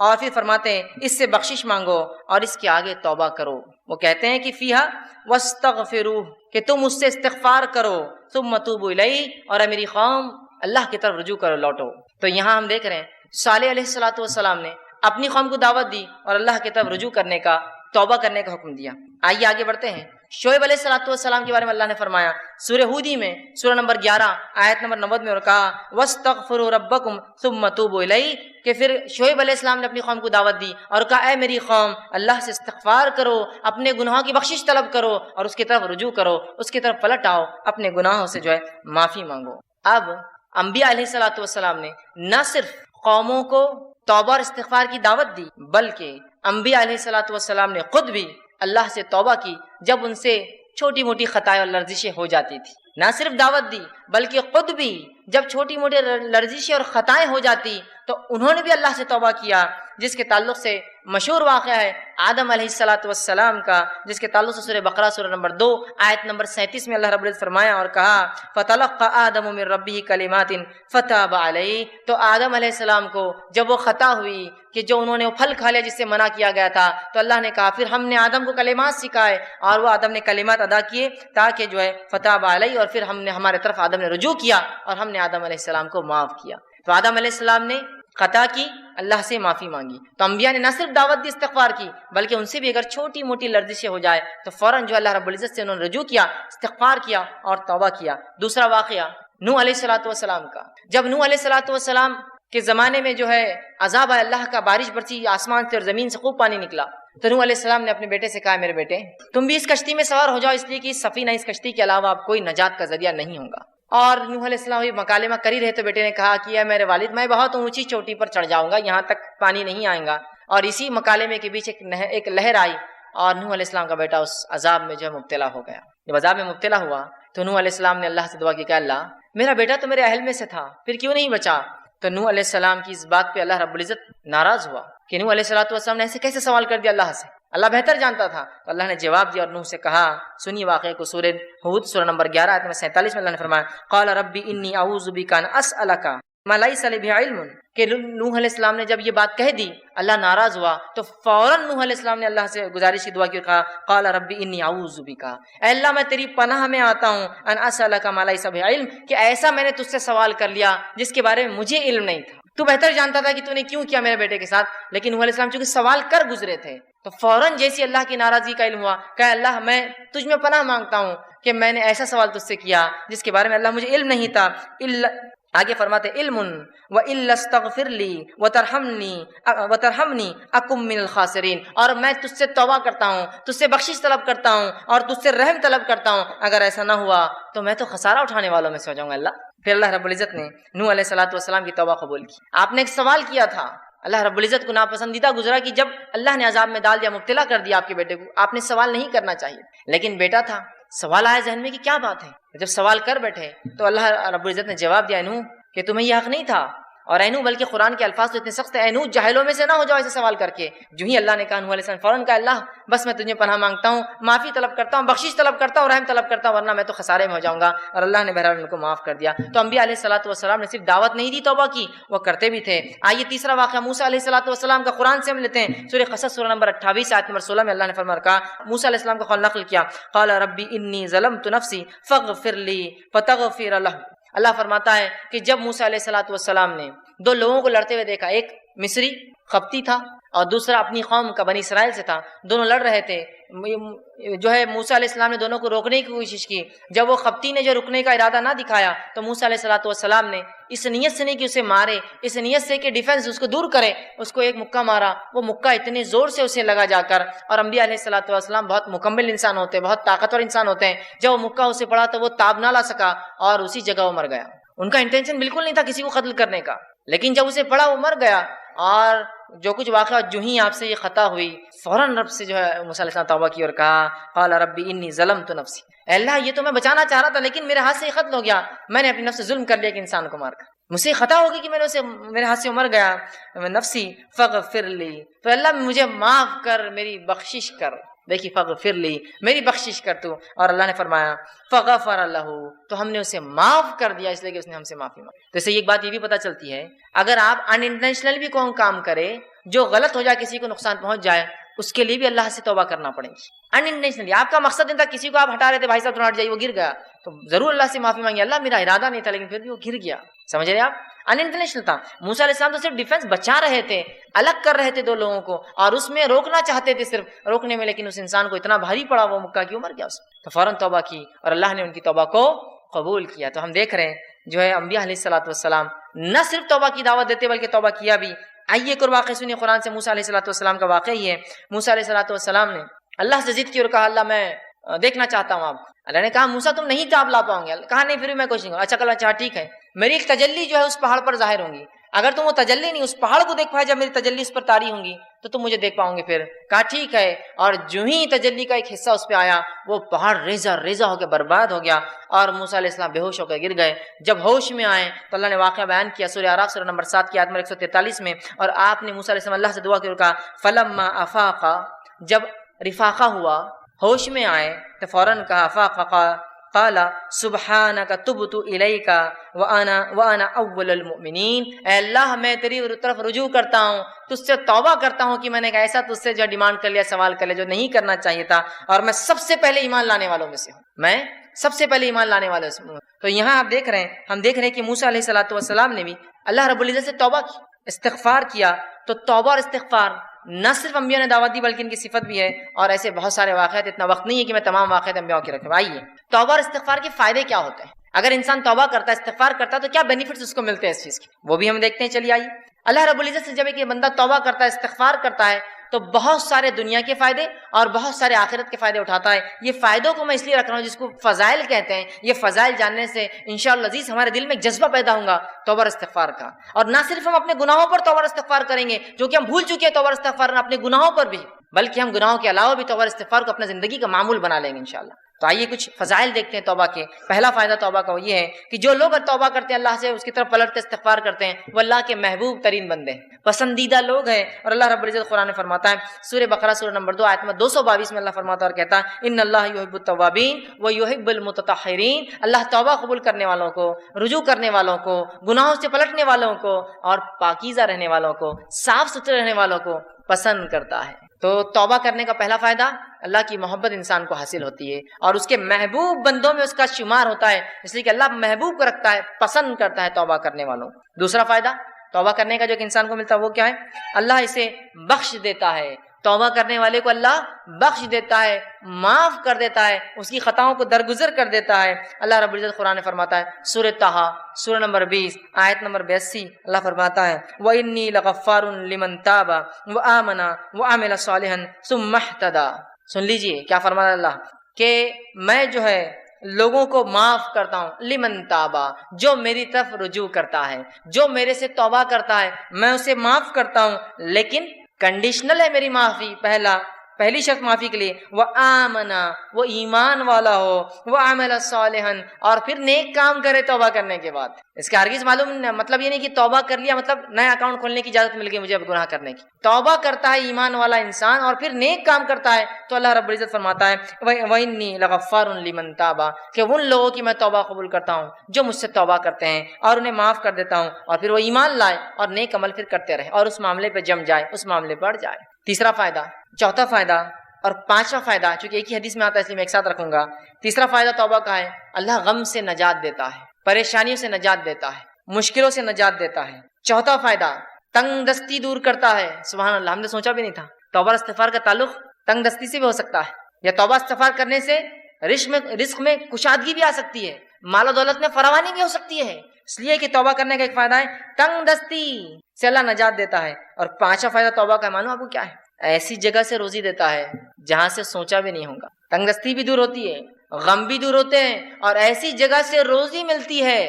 اور پھر فرماتے ہیں اس سے بخشش مانگو اور اس کے آگے توبہ کرو۔ وہ کہتے ہیں کہ فیہا واستغفروا، کہ تم اس سے استغفار کرو، ثم توبوا الیہ، اور اے میری قوم اللہ کی طرف رجوع کرو، لوٹو۔ تو یہاں ہم دیکھ رہے ہیں صالح علیہ الصلوۃ والسلام نے اپنی قوم کو دعوت دی اور اللہ کی طرف رجوع کرنے کا، توبہ کرنے کا حکم دیا۔ آئیے آگے بڑھتے ہیں۔ شعیب علیہ الصلوۃ والسلام کے بارے میں اللہ نے فرمایا سورہ ہود ہی میں سورہ نمبر 11 آیت نمبر 90 میں، اور کہا وَاسْتَغْفِرُوا رَبَّكُمْ ثُمَّ تُوبُوا إِلَيْهِ، کہ پھر شعیب علیہ السلام نے اپنی قوم کو دعوت دی اور کہا اے میری قوم اللہ سے استغفار کرو، اپنے گناہوں کی بخشش طلب کرو اور اس کی طرف رجوع کرو، اس کی طرف پلٹ آؤ، اپنے گناہوں سے جو ہے معافی مانگو۔ اب انبیاء علیہ الصلوۃ والسلام نے نہ صرف قوموں کو توبہ اور استغفار کی دعوت دی، بلکہ انبیاء علیہ الصلوۃ والسلام نے خود بھی اللہ سے توبہ کی جب ان سے چھوٹی موٹی خطائیں اور لرزشیں ہو جاتی تھی۔ نہ صرف دعوت دی بلکہ خود بھی جب چھوٹی موٹی لرزشیں اور خطائیں ہو جاتی تو انہوں نے بھی اللہ سے توبہ کیا، جس کے تعلق سے مشہور واقعہ ہے آدم علیہ السلام کا، جس کے تعلق سے سورہ بقرہ سورہ نمبر 2 آیت نمبر 37 میں اللہ رب العزت فرمایا اور کہا فَتَلَقَّى آدَمُ مِن رَبِّهِ كَلِمَاتٍ فَتَابَ عَلَيْهِ، تو آدم علیہ السلام کو جب وہ خطا ہوئی کہ جو انہوں نے وہ پھل کھا لیا جس سے منع کیا گیا تھا، تو اللہ نے کہا پھر ہم نے آدم کو کلمات سکھائے اور وہ آدم نے کلمات ادا کیے تاکہ جو ہے فتاب علیہ، اور پھر ہم نے ہمارے طرف آدم نے رجوع کیا اور ہم نے آدم علیہ السلام کو معاف کیا۔ تو آدم علیہ السلام نے خطا کی، اللہ سے معافی مانگی، تو انبیاء نے نہ صرف دعوت دی استغفار کی بلکہ ان سے بھی اگر چھوٹی موٹی لرزشیں ہو جائے تو فوراً جو اللہ رب العزت سے انہوں نے رجوع کیا، استغفار کیا اور توبہ کیا۔ دوسرا واقعہ نوح علیہ السلام کا، جب نوح علیہ السلام کے زمانے میں جو ہے عذاب آئے اللہ کا، بارش برسی آسمان سے اور زمین سے خوب پانی نکلا، تو نوح علیہ السلام نے اپنے بیٹے سے کہا میرے بیٹے تم بھی اس کشتی میں سوار ہو جاؤ، اس لیے کہ اس سفینہ اس کشتی کے علاوہ اب کوئی نجات کا ذریعہ نہیں ہوگا۔ اور نوح علیہ السلام مکالمہ کر ہی رہے تو بیٹے نے کہا کہ اے میرے والد میں بہت اونچی چوٹی پر چڑھ جاؤں گا، یہاں تک پانی نہیں آئے گا۔ اور اسی مکالمے کے بیچ ایک لہر آئی اور نوح علیہ السلام کا بیٹا اس عذاب میں جو ہے مبتلا ہو گیا۔ جب عذاب میں مبتلا ہوا تو نوح علیہ السلام نے اللہ سے دعا کی کہ اللہ میرا بیٹا تو میرے اہل میں سے تھا، پھر کیوں نہیں بچا؟ تو نوح علیہ السلام کی اس بات پہ اللہ رب العزت ناراض ہوا کہ نوح علیہ السلام نے ایسے کیسے سوال کر دیا اللہ سے، اللہ بہتر جانتا تھا۔ تو اللہ نے جواب دیا اور نوح سے کہا، سنیے واقعے کو، سورہ ہود سورہ نمبر 11 آیت نمبر 47 میں اللہ نے فرمایا قال ربی انی اعوذ بک ان اسالک ما لیس لی بہ علم، کہ نوح علیہ السلام نے جب یہ بات کہہ دی اللہ ناراض ہوا تو فوراً نوح علیہ السلام نے اللہ سے گزارش کی دعا کی اور کہا قال ربی انی اعوذ بک، اے اللہ میں تیری پناہ میں آتا ہوں، ان اسالک ما لیس بہ علم، کہ ایسا میں نے تجھ سے سوال کر لیا جس کے بارے میں مجھے علم نہیں تھا، تو بہتر جانتا تھا کہ تو نے کیوں کیا میرے بیٹے کے ساتھ، لیکن نوح علیہ السلام چونکہ سوال کر گزرے تھے تو فوراً جیسی اللہ کی ناراضگی کا علم ہوا کہ اللہ میں تجھ میں پناہ مانگتا ہوں کہ میں نے ایسا سوال تجھ سے کیا جس کے بارے میں اللہ مجھے علم نہیں تھا۔ آگے فرماتے علم وَإِلَّا اسْتَغْفِرْ لِي وَتَرْحَمْنِي أَكُن مِّنَ الْخَاسِرِينَ، اور میں تجھ سے توبہ کرتا ہوں، تجھ سے بخشش طلب کرتا ہوں اور تجھ سے رحم طلب کرتا ہوں، اگر ایسا نہ ہوا تو میں تو خسارہ اٹھانے والوں میں سے ہو جاؤں گا اللہ۔ پھر اللہ رب العزت نے نوح علیہ السلام کی توبہ قبول کی۔ آپ نے ایک سوال کیا تھا، اللہ رب العزت کو ناپسندیدہ گزرا کہ جب اللہ نے عذاب میں ڈال دیا، مبتلا کر دیا آپ کے بیٹے کو، آپ نے سوال نہیں کرنا چاہیے، لیکن بیٹا تھا، سوال آیا ذہن میں کہ کیا بات ہے، جب سوال کر بیٹھے تو اللہ رب العزت نے جواب دیا نوح کہ تمہیں یہ حق نہیں تھا، اور اے نوح بلکہ قرآن کے الفاظ تو اتنے سخت ہیں، اے نوح جاہلوں میں سے نہ ہو جاؤ ایسے سوال کر کے۔ جو ہی اللہ نے کہا نوح علیہ السلام فوراً کہا اللہ بس میں تجھے پناہ مانگتا ہوں، معافی طلب کرتا ہوں، بخشش طلب کرتا ہوں، رحم طلب کرتا ہوں، ورنہ میں تو خسارے میں ہو جاؤں گا، اور اللہ نے بہرحال ان کو معاف کر دیا۔ تو انبیاء علیہ السلام نے صرف دعوت نہیں دی، توبہ کی، وہ کرتے بھی تھے۔ آئیے تیسرا واقعہ موسیٰ علیہ السلام کا قرآن سے ہم لیتے ہیں، سورہ قصص سورہ نمبر 28 آیت نمبر 16 میں اللہ نے فرمایا کہا، موسیٰ علیہ السلام کا قول نقل کیا، قال ربی انی ظلمت نفسی فاغفر لی فتغفر لہ۔ اللہ فرماتا ہے کہ جب موسیٰ علیہ السلام نے دو لوگوں کو لڑتے ہوئے دیکھا، ایک مصری قبطی تھا اور دوسرا اپنی قوم کا بنی اسرائیل سے تھا، دونوں لڑ رہے تھے، جو ہے موسیٰ علیہ السلام نے دونوں کو روکنے کی کوشش کی۔ جب وہ قبطی نے جو رکنے کا ارادہ نہ دکھایا تو موسیٰ علیہ السلام نے اس نیت سے نہیں کہ اسے مارے، اس نیت سے کہ ڈیفنس اس کو دور کرے، اس کو ایک مکہ مارا، وہ مکہ اتنے زور سے اسے لگا جا کر، اور انبیاء علیہ السلام بہت مکمل انسان ہوتے ہیں، بہت طاقتور انسان ہوتے ہیں، جب وہ مکہ اسے پڑا تو وہ تاب نہ لا سکا اور اسی جگہ وہ مر گیا۔ ان کا انٹینشن بالکل نہیں تھا کسی کو قتل کرنے کا، لیکن جب اسے پڑا وہ مر گیا۔ اور جو کچھ واقعہ جو ہی آپ سے یہ خطا ہوئی فوراً رب سے جو ہے موسیٰ علیہ السلام توبہ کی اور کہا قال ربی انی ظلمت نفسی، اے اللہ یہ تو میں بچانا چاہ رہا تھا لیکن میرے ہاتھ سے یہ قتل ہو گیا، میں نے اپنی نفس سے ظلم کر لیا کہ انسان کو مار کر، مجھ سے خطا ہوگی کہ میں نے اسے میرے ہاتھ سے مر گیا، نفسی فاغفر لی، تو اللہ مجھے معاف کر، میری بخشش کر، دیکھیے فاغفر لی، میری بخشش کر تو، اور اللہ نے فرمایا فغفر لہ، تو ہم نے اسے معاف کر دیا، اس لیے کہ اس نے ہم سے معافی مانگی۔ تو اس سے ایک بات یہ بھی پتہ چلتی ہے، اگر آپ ان انٹینشنل بھی کوئی کام کرے جو غلط ہو جائے، کسی کو نقصان پہنچ جائے، اس کے لیے بھی اللہ سے توبہ کرنا پڑے گی۔ ان انٹینشنلی آپ کا مقصد نہیں تھا، کسی کو آپ ہٹا رہے تھے، بھائی صاحب تھوڑا ہٹ جائیے، وہ گر گیا تو ضرور اللہ سے معافی مانگی، اللہ میرا ارادہ نہیں تھا لیکن پھر بھی وہ گر گیا، سمجھ رہے آپ، ان انٹینشنل تھا۔ موسیٰ علیہ السلام تو صرف ڈیفنس بچا رہے تھے، الگ کر رہے تھے دو لوگوں کو، اور اس میں روکنا چاہتے تھے صرف روکنے میں، لیکن اس انسان کو اتنا بھاری پڑا وہ مکہ کی، مر گیا اس تو فوراً توبہ کی اور اللہ نے ان کی توبہ کو قبول کیا۔ تو ہم دیکھ رہے ہیں جو ہے انبیاء علیہ السلام نہ صرف توبہ کی دعوت دیتے بلکہ توبہ کیا بھی۔ آئیے ایک اور واقعہ سنیے قرآن سے، موسیٰ علیہ السلام کا واقعہ ہی ہے۔ موسیٰ علیہ السلام نے اللہ سے ضد کی اور کہا اللہ میں دیکھنا چاہتا ہوں آپ کو۔ اللہ نے کہا موسیٰ تم نہیں تاب لا پاؤں گے، کہا نہیں پھر بھی میں کوشش کروں گا۔ اچھا کل اچھا ٹھیک ہے، میری ایک تجلی جو ہے اس پہاڑ پر ظاہر ہوں گی، اگر تم وہ تجلی نہیں اس پہاڑ کو دیکھ پائے جب میری تجلی اس پر طاری ہوں گی تو تم مجھے دیکھ پاؤں گے پھر. کہا ٹھیک ہے. اور جو ہی تجلی کا ایک حصہ اس پہ آیا وہ پہاڑ ریزہ ریزہ ہو کے برباد ہو گیا اور موسیٰ علیہ السلام بے ہوش ہو کے گر گئے. جب ہوش میں آئے تو اللہ نے واقعہ بیان کیا سورہ اعراف سورہ نمبر 7 کی آیت نمبر 143 میں. اور آپ نے موسیٰ علیہ السلام اللہ سے دعا کی اور کہا فلما افاقا، جب رفاقہ ہوا ہوش میں آئے تو فوراً کہا افاقا قال سبحانک تبت الیک وانا اول المؤمنین، اے اللہ میں تیری طرف رجوع کرتا ہوں، تجھ سے توبہ کرتا ہوں کہ میں نے ایک ایسا تجھ سے جو ڈیمانڈ کر لیا، سوال کر لیا جو نہیں کرنا چاہیے تھا، اور میں سب سے پہلے ایمان لانے والوں میں سے ہوں، میں سب سے پہلے ایمان لانے والوں سے ہوں. تو یہاں آپ دیکھ رہے ہیں، ہم دیکھ رہے ہیں کہ موسیٰ علیہ السلام نے بھی اللہ رب العزت سے توبہ کی، استغفار کیا. تو توبہ اور استغفار نہ صرف انبیاء نے دعوت دی بلکہ ان کی صفت بھی ہے، اور ایسے بہت سارے واقعات، اتنا وقت نہیں ہے کہ میں تمام واقعات انبیاء کے رکھوں. آئیے توبہ اور استغفار کے فائدے کیا ہوتے ہیں، اگر انسان توبہ کرتا ہے استغفار کرتا ہے تو کیا بینیفٹس اس کو ملتے ہیں اس چیز کے، وہ بھی ہم دیکھتے ہیں. چلیے آئیے. اللہ رب العزت سے جب ایک بندہ توبہ کرتا ہے استغفار کرتا ہے تو بہت سارے دنیا کے فائدے اور بہت سارے آخرت کے فائدے اٹھاتا ہے. یہ فائدوں کو میں اس لیے رکھ رہا ہوں جس کو فضائل کہتے ہیں. یہ فضائل جاننے سے انشاءاللہ عزیز ہمارے دل میں ایک جذبہ پیدا ہوگا توبہ اور استغفار کا، اور نہ صرف ہم اپنے گناہوں پر توبہ اور استغفار کریں گے جو کہ ہم بھول چکے ہیں توبہ اور استغفار اپنے گناہوں پر بھی، بلکہ ہم گناہوں کے علاوہ بھی توبہ اور استغفار کو اپنے زندگی کا معمول بنا لیں گے انشاءاللہ. تو آئیے کچھ فضائل دیکھتے ہیں توبہ کے. پہلا فائدہ توبہ کا وہ یہ ہے کہ جو لوگ توبہ کرتے ہیں اللہ سے، اس کی طرف پلٹتے استغفار کرتے ہیں، وہ اللہ کے محبوب ترین بندے ہیں، پسندیدہ لوگ ہیں. اور اللہ رب العزت قرآن میں فرماتا ہے سورہ بقرہ سورہ نمبر 2 آیت نمبر 222 میں اللہ فرماتا ہے اور کہتا ہے ان اللہ یحب التوابین ویحب المتطہرین، اللہ توبہ قبول کرنے والوں کو، رجوع کرنے والوں کو، گناہوں سے پلٹنے والوں کو، اور پاکیزہ رہنے والوں کو، صاف ستھرے رہنے والوں کو پسند کرتا ہے. تو توبہ کرنے کا پہلا فائدہ اللہ کی محبت انسان کو حاصل ہوتی ہے اور اس کے محبوب بندوں میں اس کا شمار ہوتا ہے، اس لیے کہ اللہ محبوب کو رکھتا ہے، پسند کرتا ہے توبہ کرنے والوں. دوسرا فائدہ توبہ کرنے کا جو کہ انسان کو ملتا ہے وہ کیا ہے، اللہ اسے بخش دیتا ہے. توبہ کرنے والے کو اللہ بخش دیتا ہے، معاف کر دیتا ہے، اس کی خطاؤں کو درگزر کر دیتا ہے. اللہ رب العزت قرآن فرماتا ہے سورہ طٰہٰ سورہ نمبر 20 آیت نمبر 82 اللہ فرماتا ہے وَإِنِّي لَغَفَّارٌ لِمَن تَابَ وَآمَنَ وَعَمِلَ صَالِحًا ثُمَّ اهْتَدَىٰ. سن لیجئے کیا فرماتا اللہ کہ میں جو ہے لوگوں کو معاف کرتا ہوں، لمن تابا، جو میری طرف رجوع کرتا ہے، جو میرے سے توبہ کرتا ہے میں اسے معاف کرتا ہوں، لیکن کنڈیشنل ہے میری معافی. پہلی شرط معافی کے لیے وہ آمنا، وہ ایمان والا ہو، وہ عمل صالحا، اور پھر نیک کام کرے توبہ کرنے کے بعد. اس کا ہرگز معلوم مطلب یہ نہیں کہ توبہ کر لیا مطلب نیا اکاؤنٹ کھولنے کی اجازت مل گئی مجھے اب گناہ کرنے کی. توبہ کرتا ہے ایمان والا انسان اور پھر نیک کام کرتا ہے تو اللہ رب العزت فرماتا ہے وَإِنِّي لَغَفَّارٌ لِمَن تَابَ، کہ ان لوگوں کی میں توبہ قبول کرتا ہوں جو مجھ سے توبہ کرتے ہیں اور انہیں معاف کر دیتا ہوں، اور پھر وہ ایمان لائے اور نیک عمل پھر کرتے رہے اور اس معاملے پہ جم جائے، اس معاملے پر جائے. تیسرا فائدہ، چوتھا فائدہ اور پانچواں فائدہ چونکہ ایک ہی حدیث میں آتا ہے اس لیے میں ایک ساتھ رکھوں گا. تیسرا فائدہ توبہ کا ہے اللہ غم سے نجات دیتا ہے، پریشانیوں سے نجات دیتا ہے، مشکلوں سے نجات دیتا ہے. چوتھا فائدہ تنگ دستی دور کرتا ہے. سبحان اللہ، ہم نے سوچا بھی نہیں تھا توبہ استغفار کا تعلق تنگ دستی سے بھی ہو سکتا ہے، یا توبہ استغفار کرنے سے رزق میں کشادگی بھی آ سکتی ہے، مال و دولت میں فراوانی بھی ہو سکتی ہے. اس لیے کہ توبہ کرنے کا ایک فائدہ ہے تنگ دستی سے اللہ نجات دیتا ہے. اور پانچواں فائدہ توبہ کا معلوم آپ کو کیا ہے، ایسی جگہ سے روزی دیتا ہے جہاں سے سوچا بھی نہیں ہوگا. تنگ دستی بھی دور ہوتی ہے، غم بھی دور ہوتے ہیں، اور ایسی جگہ سے روزی ملتی ہے،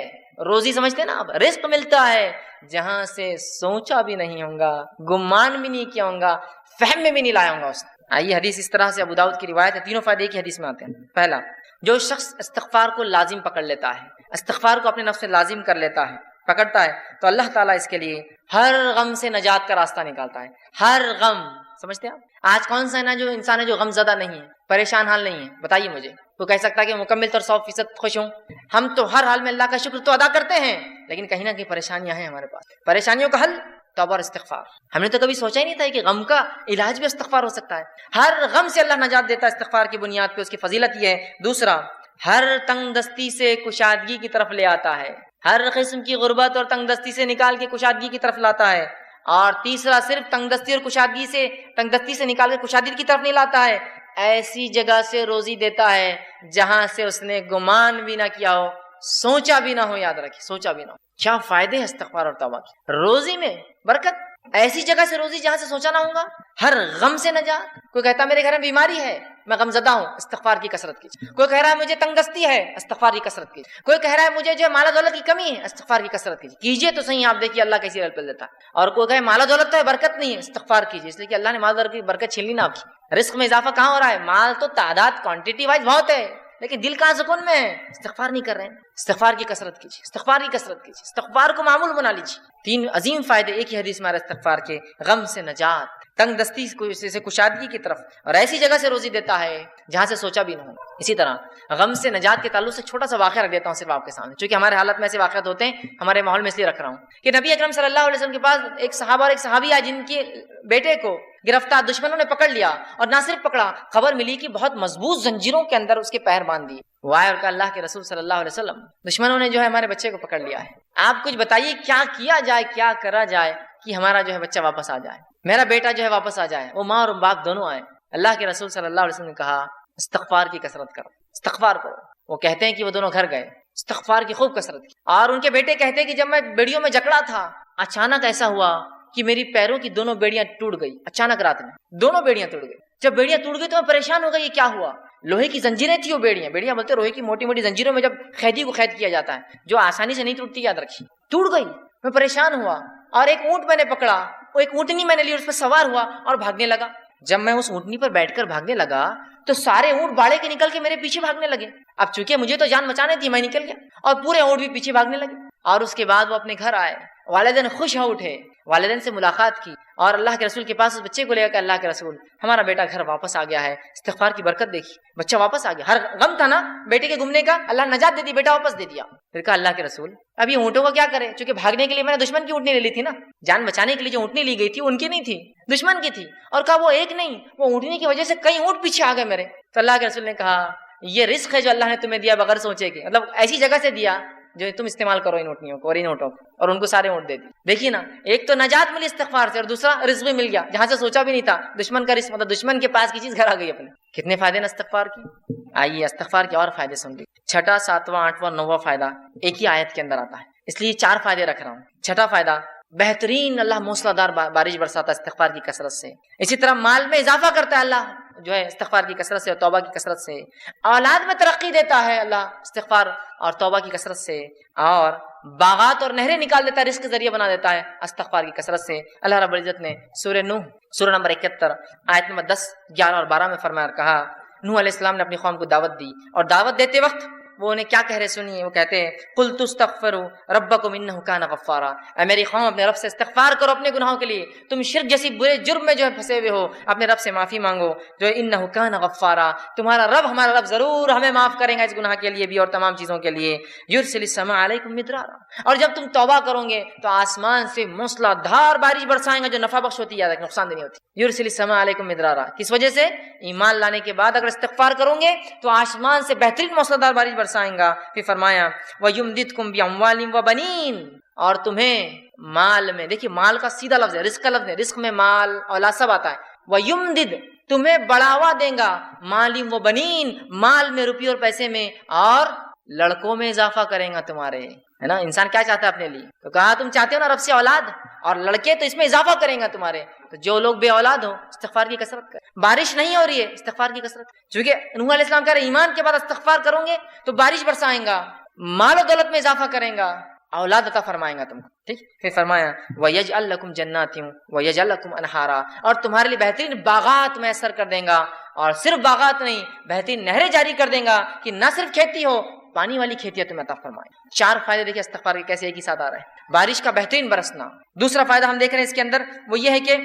روزی سمجھتے ہیں نا آپ، رزق ملتا ہے جہاں سے سوچا بھی نہیں ہوگا، گمان بھی نہیں کیا ہوگا، فہم میں بھی نہیں لایا ہوگا اس نے. آئیے حدیث اس طرح سے ابو داؤد کی روایت ہے، تینوں فائدے ایک ہی حدیث میں آتے ہیں. پہلا، جو شخص استغفار کو لازم پکڑ لیتا ہے، استغفار کو اپنے نفس سے لازم کر لیتا ہے، پکڑتا ہے، تو اللہ تعالیٰ اس کے لیے ہر غم سے نجات کا راستہ نکالتا ہے. ہر غم، سمجھتے ہیں آپ؟ آج کون سا جو انسان ہے جو غم زدہ نہیں ہے، پریشان حال نہیں ہے؟ بتائیے مجھے. وہ کہہ سکتا ہے کہ مکمل طور 100% خوش ہوں؟ ہم تو ہر حال میں اللہ کا شکر تو ادا کرتے ہیں، لیکن کہیں نہ کہیں پریشانیاں ہیں ہمارے پاس. پریشانیوں کا حل توبہ اور استغفار. ہم نے تو کبھی سوچا ہی نہیں تھا کہ غم کا علاج بھی استغفار ہو سکتا ہے. ہر غم سے اللہ نجات دیتا ہے استغفار کی بنیاد پہ، اس کی فضیلت یہ ہے. دوسرا، ہر تنگ دستی سے کشادگی کی طرف لے آتا ہے، ہر قسم کی غربت اور تنگ دستی سے نکال کے کشادگی کی طرف لاتا ہے. اور تیسرا، صرف تنگ دستی اور تنگ دستی سے نکال کے کشادگی کی طرف نہیں لاتا ہے، ایسی جگہ سے روزی دیتا ہے جہاں سے اس نے گمان بھی نہ کیا ہو، سوچا بھی نہ ہو. یاد رکھیں، سوچا بھی نہ ہو. کیا فائدے ہیں استغفار اور توبہ کے؟ روزی میں برکت، ایسی جگہ سے روزی جہاں سے سوچا نہ ہوگا، ہر غم سے نجات. کوئی کہتا میرے گھر میں بیماری ہے، میں غمزدہ ہوں، استغفار کی کثرت کیجیے. کوئی کہہ رہا ہے مجھے تنگ دستی ہے، استغفار کی کثرت کیجیے. کوئی کہہ رہا ہے مجھے جو مال و دولت کی کمی ہے، استغفار کی کثرت کیجیے تو صحیح. آپ دیکھیے اللہ کیسی رزق دیتا ہے. اور کوئی کہے مال و دولت تو ہے برکت نہیں ہے، استغفار کیجیے، اس لیے کہ اللہ نے مال و دولت کی برکت چھین لی نا آپ کی. رزق میں اضافہ کہاں ہو رہا ہے؟ مال تو تعداد کوانٹٹی وائز بہت ہے، لیکن دل کہاں سکون میں ہے؟ استغفار نہیں کر رہے ہیں. استغفار کی کثرت کیجیے، استغفار کی کثرت کیجیے، استغفار کو معمول بنا لیجیے. 3 عظیم فائدے ایک ہی حدیث میں آ رہا ہے استغفار کے. غم سے نجات، تنگ دستی سے کشادگی کی طرف، اور ایسی جگہ سے روزی دیتا ہے جہاں سے سوچا بھی نہ ہو. اسی طرح غم سے نجات کے تعلق سے چھوٹا سا واقعہ رکھ دیتا ہوں صرف آپ کے سامنے، چونکہ ہمارے حالت میں ایسے واقعات ہوتے ہیں، ہمارے ماحول میں اس لیے رکھ رہا ہوں کہ نبی اکرم صلی اللہ علیہ وسلم کے پاس ایک صحابہ اور ایک صحابی آئے جن کے بیٹے کو گرفتار دشمنوں نے پکڑ لیا، اور نہ صرف پکڑا، خبر ملی کہ بہت مضبوط زنجیروں کے اندر اس کے پیر باندھ دیے. وہ آئے اور کہا اللہ کے رسول صلی اللہ علیہ وسلم، دشمنوں نے جو ہے ہمارے بچے کو پکڑ لیا ہے، آپ کچھ بتائیے کیا کیا جائے، کیا کرا جائے کہ ہمارا جو ہے بچہ واپس آ جائے، میرا بیٹا جو ہے واپس آ جائے، وہ ماں اور باپ دونوں آئے. اللہ کے رسول صلی اللہ علیہ وسلم نے کہا استغفار کی کثرت کرو، استغفار کرو. وہ کہتے ہیں کہ وہ دونوں گھر گئے، استغفار کی خوب کثرت کی. اور ان کے بیٹے کہتے ہیں کہ جب میں بیڑیوں میں جکڑا تھا، اچانک ایسا ہوا کہ میری پیروں کی دونوں بیڑیاں ٹوٹ گئی. اچانک رات میں دونوں بیڑیاں ٹوٹ گئی. جب بیڑیاں ٹوٹ گئی تو میں پریشان ہو گئی، یہ کیا ہوا؟ لوہے کی زنجیریں تھی وہ بیڑیاں بولتے ہیں، لوہے کی موٹی موٹی زنجیروں میں جب قیدی کو قید کیا جاتا ہے جو آسانی سے نہیں ٹوٹتی، یاد رکھیے. ٹوٹ گئی، میں پریشان ہوا، اور ایک اونٹ میں نے پکڑا، وہ ایک اونٹنی میں نے لی، اس پر سوار ہوا اور بھاگنے لگا. جب میں اس اونٹنی پر بیٹھ کر بھاگنے لگا تو سارے اونٹ باڑے کے نکل کے میرے پیچھے بھاگنے لگے. اب چونکہ مجھے تو جان بچانے تھی، میں نکل گیا اور پورے اونٹ بھی پیچھے بھاگنے لگے. اور اس کے بعد وہ اپنے گھر آئے، والدین خوش ہو اٹھے، والدین سے ملاقات کی اور اللہ کے رسول کے پاس اس بچے کو لے کر اللہ کے رسول ہمارا بیٹا گھر واپس آ گیا ہے. استغفار کی برکت دیکھی، بچہ واپس آ گیا. ہر غم تھا نا بیٹے کے گمنے کا، اللہ نجات دے دی، بیٹا واپس دے دیا. پھر کہا اللہ کے رسول اب یہ اونٹوں کا کیا کرے؟ چونکہ بھاگنے کے لیے میں نے دشمن کی اونٹنی لے لی تھی نا، جان بچانے کے لیے جو اونٹنی لی گئی تھی ان کی نہیں تھی، دشمن کی تھی. اور کہا وہ ایک نہیں، وہ اونٹنی کی وجہ سے کئی اونٹ پیچھے آ گئے میرے. تو اللہ کے رسول نے کہا یہ رزق ہے جو اللہ نے تمہیں دیا بغیر سوچے کے، مطلب ایسی جگہ سے دیا جو تم استعمال کرو ان اونٹنیوں کو اور ان اونٹوں کو، اور ان کو سارے اونٹ دے دی. دیکھیے نا، ایک تو نجات ملی استغفار سے، اور دوسرا رزق بھی مل گیا جہاں سے سوچا بھی نہیں تھا. دشمن کا رزق، مطلب دشمن کے پاس کی چیز گھر آ گئی اپنے. کتنے فائدے نا استغفار کی. آئیے استغفار کے اور فائدے سن لیجیے. 6واں 7واں 8واں 9واں فائدہ ایک ہی آیت کے اندر آتا ہے، اس لیے 4 فائدے رکھ رہا ہوں. 6واں فائدہ، بہترین اللہ موسلا دار بارش برساتا ہے استغفار کی کثرت سے. اسی طرح مال میں اضافہ کرتا ہے اللہ جو ہے استغفار کی کثرت سے اور توبہ کی کثرت سے. اولاد میں ترقی دیتا ہے اللہ استغفار اور توبہ کی کثرت سے. اور باغات اور نہریں نکال دیتا ہے، رزق کے ذریعہ بنا دیتا ہے استغفار کی کثرت سے. اللہ رب العزت نے سورہ نوح سورہ نمبر 71 آیت نمبر 10 11 اور 12 میں فرمایا اور کہا، نوح علیہ السلام نے اپنی قوم کو دعوت دی، اور دعوت دیتے وقت وہ انہیں کیا کہہ رہے سنیے. وہ کہتے ہیں قلت استغفروا ربکم انہ کان غفارا، اے میری قوم اپنے رب سے استغفار کرو اپنے گناہوں کے لیے، تم شرک جیسی برے جرم میں جو ہے پھنسے ہوئے ہو، اپنے رب سے معافی مانگو جو انہ کان غفارا، تمہارا رب ہمارا رب ضرور ہمیں معاف کرے گا اس گناہ کے لیے بھی اور تمام چیزوں کے لیے. یرسل السماء علیکم مدرارا، اور جب تم توبہ کرو گے تو آسمان سے موسلا دھار بارش برسائیں گا جو نفع بخش ہوتی ہے، نقصان دہ نہیں ہوتی. یرسل السماء علیکم مدرارا، کس وجہ سے؟ ایمان لانے کے بعد اگر استغفار کرو گے تو آسمان سے بہترین موسلا دھار بارش برسائیں گا. پھر فرمایا وَيُمْدِدْكُمْ بِأَمْوَالٍ وَبَنِينَ، اور تمہیں مال میں، دیکھیے مال کا سیدھا لفظ ہے، رزق کا لفظ ہے، رزق میں مال اولاد سب آتا ہے. وَيُمْدِدْ، تمہیں بڑھاوا دیں گا، مالٍ وَبَنِينَ، مال میں، روپیے اور پیسے میں، اور لڑکوں میں اضافہ کریں گا تمہارے. ہے نا، انسان کیا چاہتا ہے اپنے لیے؟ تو کہا تم چاہتے ہو نا رب سے اولاد اور لڑکے، تو اس میں اضافہ کریں گا تمہارے. تو جو لوگ بے اولاد ہو استغفار کی کثرت کریں. بارش نہیں ہو رہی ہے استغفار کی کثرت، چونکہ نوح علیہ السلام کہہ رہے ایمان کے بعد استغفار کرو گے تو بارش برسائیں گا، مال و دولت میں اضافہ کریں گا، اولاد عطا فرمائیں گا تم کو. ٹھیک، پھر فرمایا وَيَجْعَلْ لَكُمْ جَنَّاتٍ وَيَجْعَلْ لَكُمْ أَنْهَارًا، اور تمہارے لیے بہترین باغات میسر کر دیں گا، اور صرف باغات نہیں بہترین نہریں جاری کر دیں گا کہ نہ صرف کھیتی ہو، پانی والی کھیتیاں تمہیں عطا فرمائیں. 4 فائدے دیکھیں استغفار کے کیسے ایک ہی ساتھ آ رہے ہیں. بارش کا بہترین برسنا. دوسرا فائدہ ہم دیکھ رہے ہیں اس کے اندر وہ یہ ہے کہ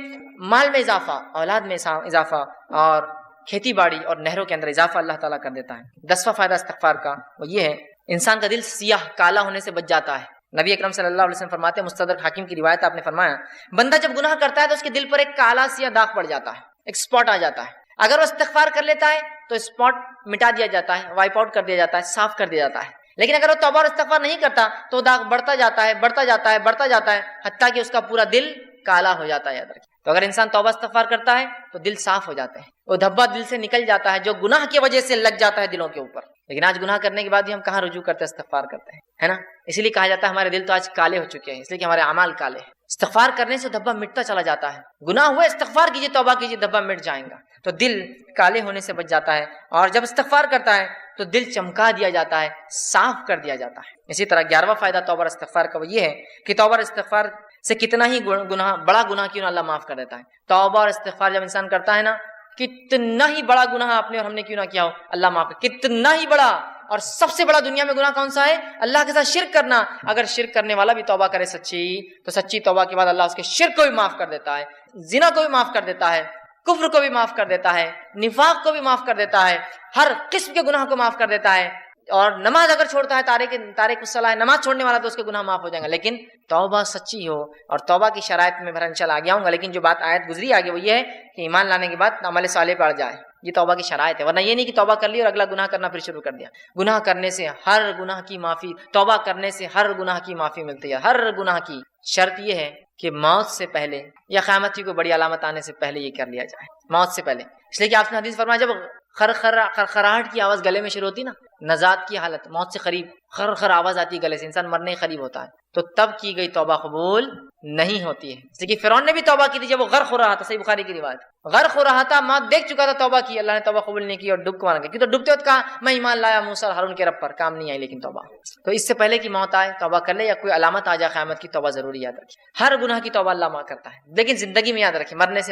مال میں اضافہ، اولاد میں اضافہ، اور کھیتی باڑی اور نہروں کے اندر اضافہ اللہ تعالیٰ کر دیتا ہے. 10واں فائدہ استغفار کا وہ یہ ہے انسان کا دل سیاہ کالا ہونے سے بچ جاتا ہے. نبی اکرم صلی اللہ علیہ وسلم فرماتے ہیں، مستدرک حاکم کی روایت آپ نے فرمایا، بندہ جب گناہ کرتا ہے تو اس کے دل پر ایک کالا سیاہ داغ پڑ جاتا ہے، ایک اسپاٹ آ جاتا ہے. اگر وہ استغفار کر لیتا ہے تو اسپاٹ مٹا دیا جاتا ہے، وائپ آؤٹ کر دیا جاتا ہے، صاف کر دیا جاتا ہے. لیکن اگر وہ توبہ اور استغفار نہیں کرتا تو داغ بڑھتا جاتا ہے، بڑھتا جاتا ہے، بڑھتا جاتا ہے، حتیٰ کہ اس کا پورا دل کالا ہو جاتا ہے. یاد رکھیں، تو اگر انسان توبہ استغفار کرتا ہے تو دل صاف ہو جاتا ہے، وہ دھبا دل سے نکل جاتا ہے جو گناہ کی وجہ سے لگ جاتا ہے دلوں کے اوپر. لیکن آج گناہ کرنے کے بعد بھی ہم کہاں رجوع کرتے ہیں، استغفار کرتے ہیں، ہے نا؟ اسی لیے کہا جاتا ہے ہمارے دل تو آج کالے ہو چکے ہیں، اس لیے کہ ہمارے اعمال کالے ہیں۔ استغفار کرنے سے دھبا مٹتا چلا جاتا ہے، گناہ ہوئے استغفار کیجیے، توبہ کیجیے، دھبا مٹ جائیں گا، تو دل کالے ہونے سے بچ جاتا ہے، اور جب استغفار کرتا ہے تو دل چمکا دیا جاتا ہے، صاف کر دیا جاتا ہے۔ اسی طرح 11واں فائدہ توبہ اور استغفار کا وہ یہ ہے کہ توبہ اور استغفار سے کتنا ہی گناہ، بڑا گناہ کیوں نہ اللہ معاف کر دیتا ہے۔ توبہ اور استغفار جب انسان کرتا ہے نا، کتنا ہی بڑا گناہ آپ نے اور ہم نے کیوں نہ کیا ہو، اللہ معاف کر، کتنا ہی بڑا۔ اور سب سے بڑا دنیا میں گناہ کون سا ہے؟ اللہ کے ساتھ شرک کرنا۔ اگر شرک کرنے والا بھی توبہ کرے سچی، تو سچی توبہ کے بعد اللہ اس کے شرک کو بھی معاف کر دیتا ہے، زنا کو بھی معاف کر دیتا ہے، کفر کو بھی معاف کر دیتا ہے، نفاق کو بھی معاف کر دیتا ہے، ہر قسم کے گناہ کو معاف کر دیتا ہے۔ اور نماز اگر چھوڑتا ہے، تارک الصلاۃ، نماز چھوڑنے والا، تو اس کے گناہ معاف ہو جائیں گے، لیکن توبہ سچی ہو۔ اور توبہ کی شرائط میں انشاءاللہ آگے آؤں گا، لیکن جو بات آیت گزری آگے وہ یہ ہے کہ ایمان لانے کے بعد عمل صالح پڑ جائے، یہ توبہ کی شرائط ہے۔ ورنہ یہ نہیں کہ توبہ کر لی اور اگلا گناہ کرنا پھر شروع کر دیا۔ گناہ کرنے سے ہر گناہ کی معافی، توبہ کرنے سے ہر گناہ کی معافی ملتی ہے، ہر گناہ کی۔ شرط یہ ہے کہ موت سے پہلے یا قیامت کی کوئی بڑی علامت آنے سے پہلے یہ کر لیا جائے، موت سے پہلے۔ اس لیے کہ آپ نے حدیث فرمایا، جب خرخراہٹ کی آواز گلے میں شروع ہوتی نا، نزات کی حالت، موت سے قریب خر آواز آتی ہے گلے سے، انسان مرنے کے قریب ہوتا ہے، تو تب کی گئی توبہ قبول نہیں ہوتی ہے۔ جیسے کہ فرعون نے بھی توبہ کی تھی جب وہ غرق ہو رہا تھا، صحیح بخاری کی روایت، غرق ہو رہا تھا، موت دیکھ چکا تھا، توبہ کی، اللہ نے توبہ قبول نہیں کی اور ڈوب کے مارا گیا، کیوں؟ تو ڈوبتے وقت کہا میں ایمان لایا موسیٰ اور ہارون کے رب پر، کام نہیں آئی لیکن توبہ۔ تو اس سے پہلے کہ موت آئے توبہ کر لے، یا کوئی علامت آ جائے قیامت کی، توبہ ضروری یاد رکھیں۔ ہر گناہ کی توبہ اللہ معاف کرتا ہے، لیکن زندگی میں یاد رکھیں، مرنے